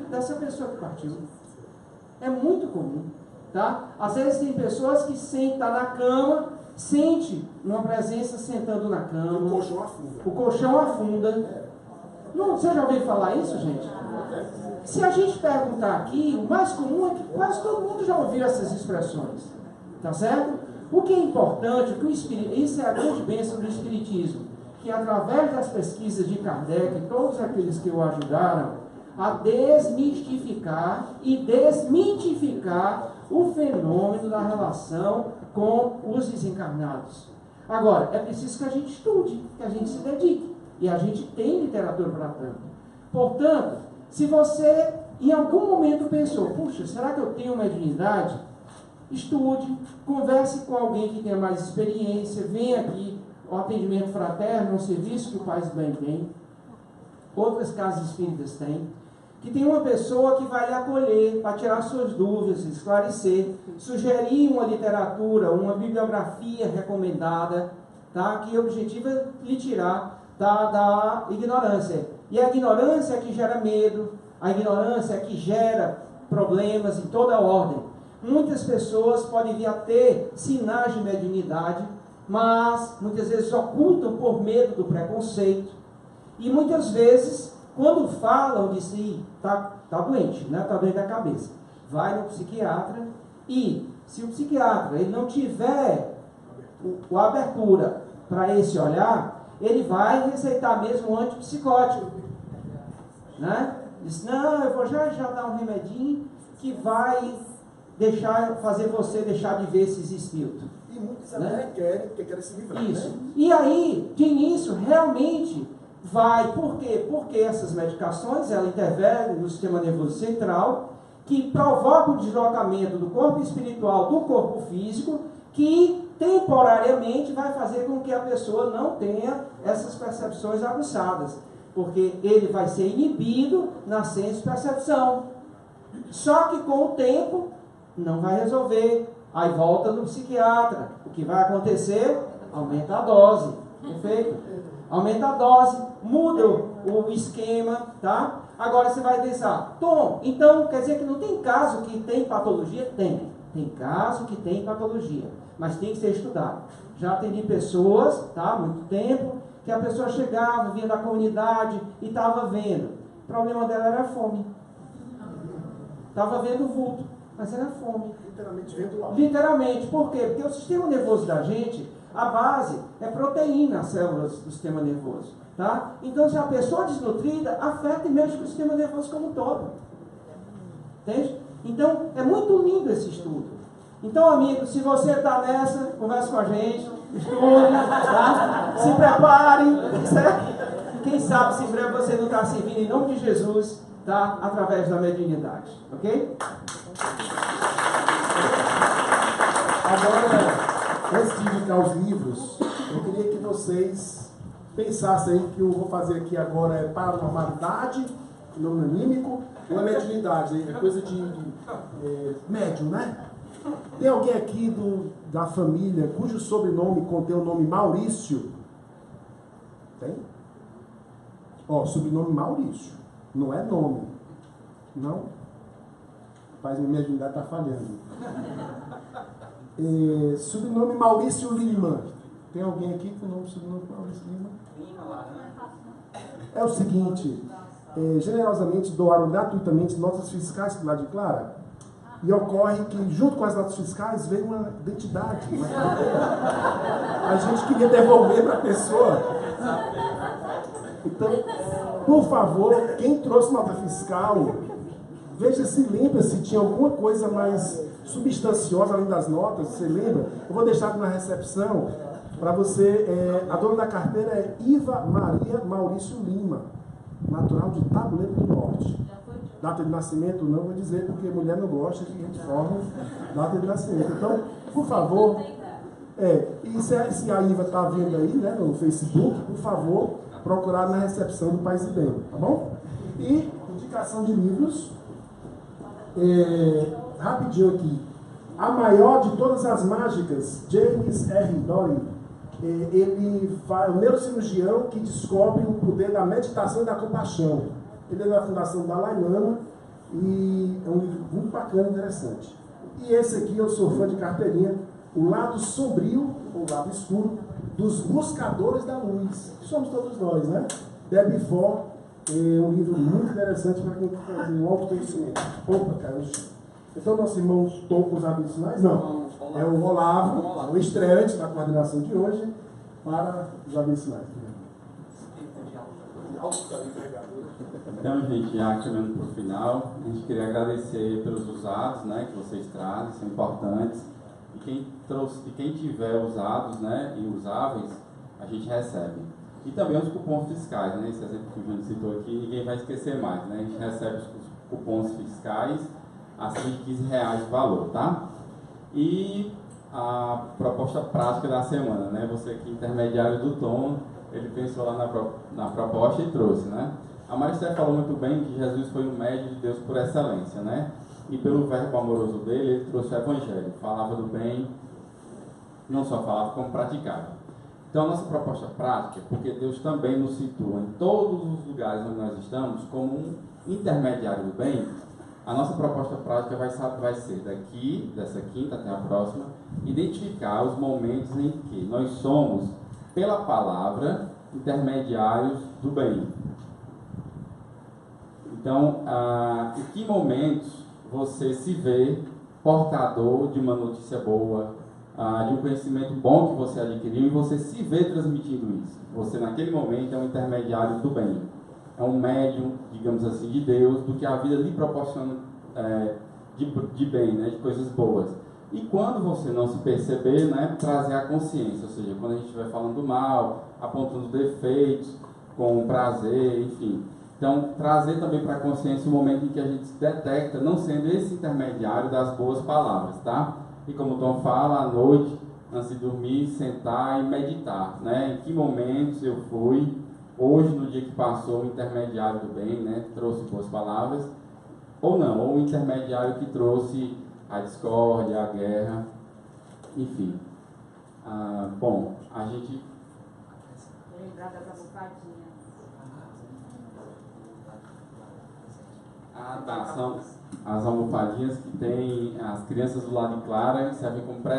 dessa pessoa que partiu. É muito comum, tá? Às vezes, tem pessoas que sentem, tá na cama, sente uma presença sentando na cama. O colchão afunda. O colchão afunda. Não, você já ouviu falar isso, gente? Se a gente perguntar aqui, o mais comum é que quase todo mundo já ouviu essas expressões. Tá certo? O que é importante, isso é a grande bênção do Espiritismo, que através das pesquisas de Kardec, todos aqueles que o ajudaram a desmistificar e desmitificar o fenômeno da relação com os desencarnados. Agora, é preciso que a gente estude, que a gente se dedique, e a gente tem literatura para tanto. Portanto, se você em algum momento pensou, puxa, será que eu tenho mediunidade? Estude, converse com alguém que tenha mais experiência, venha aqui, o atendimento fraterno, um serviço que o Paz do Bem tem, outras casas espíritas têm, que tem uma pessoa que vai lhe acolher para tirar suas dúvidas, esclarecer, sugerir uma literatura, uma bibliografia recomendada, tá? Que o objetivo é lhe tirar da ignorância. E a ignorância é que gera medo, a ignorância é que gera problemas em toda a ordem. Muitas pessoas podem vir a ter sinais de mediunidade, mas muitas vezes ocultam por medo do preconceito. E muitas vezes, quando falam de si, tá doente, né? Está doente da cabeça, vai no psiquiatra e, se o psiquiatra ele não tiver a abertura para esse olhar, ele vai receitar mesmo um antipsicótico, né? Diz, não, eu vou já dar um remedinho que vai fazer você deixar de ver esses espíritos. E muitos né? até querem, porque querem se livrar. Isso. Né? E aí, de início, realmente vai. Por quê? Porque essas medicações, ela intervém no sistema nervoso central, que provoca o deslocamento do corpo espiritual do corpo físico, que temporariamente vai fazer com que a pessoa não tenha essas percepções aguçadas, porque ele vai ser inibido na senso-percepção. Só que com o tempo não vai resolver, aí volta no psiquiatra. O que vai acontecer? Aumenta a dose, perfeito? Aumenta a dose, muda o esquema, tá? Agora você vai pensar, Tom, então quer dizer que não tem caso que tem patologia? Tem caso que tem patologia, mas tem que ser estudado. Já atendi pessoas, tá, há muito tempo, que a pessoa chegava, vinha da comunidade e estava vendo. O problema dela era a fome. Estava vendo vulto, mas era fome. Literalmente vendo algo. Literalmente, por quê? Porque o sistema nervoso da gente, a base é proteína, as células do sistema nervoso. Tá? Então, se a pessoa é desnutrida, afeta e mexe com o sistema nervoso como um todo. Entende? Então, é muito lindo esse estudo. Então, amigo, se você está nessa, converse com a gente, estude, tá? Se prepare, certo? quem sabe se em breve você não está servindo em nome de Jesus, tá? Através da mediunidade, ok? Agora, antes de indicar os livros, eu queria que vocês pensassem aí que eu vou fazer aqui agora é paranormalidade, fenômeno anímico, ou é mediunidade, é coisa de médium, né? Tem alguém aqui da família cujo sobrenome contém o nome Maurício? Tem? Ó, sobrenome Maurício. Não é nome. Não? Rapaz, minha mediunidade está falhando. Sobrenome Maurício Lima. Tem alguém aqui com o nome sobrenome Maurício Lima? É o seguinte, generosamente doaram gratuitamente notas fiscais para o lado de Clara. E ocorre que, junto com as notas fiscais, veio uma identidade. Né? A gente queria devolver para a pessoa. Então, por favor, quem trouxe nota fiscal, veja se lembra se tinha alguma coisa mais substanciosa além das notas. Você lembra? Eu vou deixar aqui na recepção para você. A dona da carteira é Iva Maria Maurício Lima, natural de Tabuleiro do Norte. Data de nascimento não vou dizer, porque mulher não gosta que a gente forme data de nascimento. Então, por favor, e se a Iva está vendo aí, né, no Facebook, por favor, procurar na recepção do Paz e Bem, tá bom? E indicação de livros, rapidinho aqui. A maior de todas as mágicas, James R. Dory, ele é um neurocirurgião que descobre o poder da meditação e da compaixão. Ele é da Fundação Dalai Lama e é um livro muito bacana e interessante. E esse aqui, eu sou fã de carteirinha, O Lado Sombrio, ou Lado Escuro, dos Buscadores da Luz. Somos todos nós, né? Debbie Ford, é um livro muito interessante para quem quer fazer um autoconhecimento. Opa, caiu no chão. Então, nosso irmão Tom com os hábitos finais? Não. É o Olavo, o estreante da coordenação de hoje, para os hábitos finais. Então, gente, já caminhando para o final, a gente queria agradecer pelos usados, né, que vocês trazem, são importantes. E quem tiver usados, né, e usáveis, a gente recebe. E também os cupons fiscais, né, esse exemplo que o Júnior citou aqui, ninguém vai esquecer mais, né, a gente recebe os cupons fiscais acima de R$15 de valor, tá? E a proposta prática da semana, né, você aqui intermediário do Tom, ele pensou lá na proposta e trouxe, né? A Maricé falou muito bem que Jesus foi o médium de Deus por excelência, né? E pelo verbo amoroso dele, ele trouxe o Evangelho. Falava do bem, não só falava, como praticava. Então, a nossa proposta prática, porque Deus também nos situa em todos os lugares onde nós estamos, como um intermediário do bem, a nossa proposta prática vai ser daqui, dessa quinta até a próxima, identificar os momentos em que nós somos, pela palavra, intermediários do bem. Então, em que momentos você se vê portador de uma notícia boa, de um conhecimento bom que você adquiriu e você se vê transmitindo isso? Você, naquele momento, é um intermediário do bem. É um médium, digamos assim, de Deus, do que a vida lhe proporciona de bem, né, de coisas boas. E quando você não se perceber, né, trazer a consciência, ou seja, quando a gente estiver falando do mal, apontando defeitos, com prazer, enfim. Então, trazer também para a consciência o momento em que a gente se detecta não sendo esse intermediário das boas palavras, tá? E como o Tom fala, à noite, antes de dormir, sentar e meditar, né? Em que momentos eu fui, hoje, no dia que passou, o intermediário do bem, né? Trouxe boas palavras, ou não, ou o intermediário que trouxe a discórdia, a guerra, enfim. Bom, a gente... Lembrar das almofadinhas. São as almofadinhas que tem as crianças do lado de Clara, servem como presente.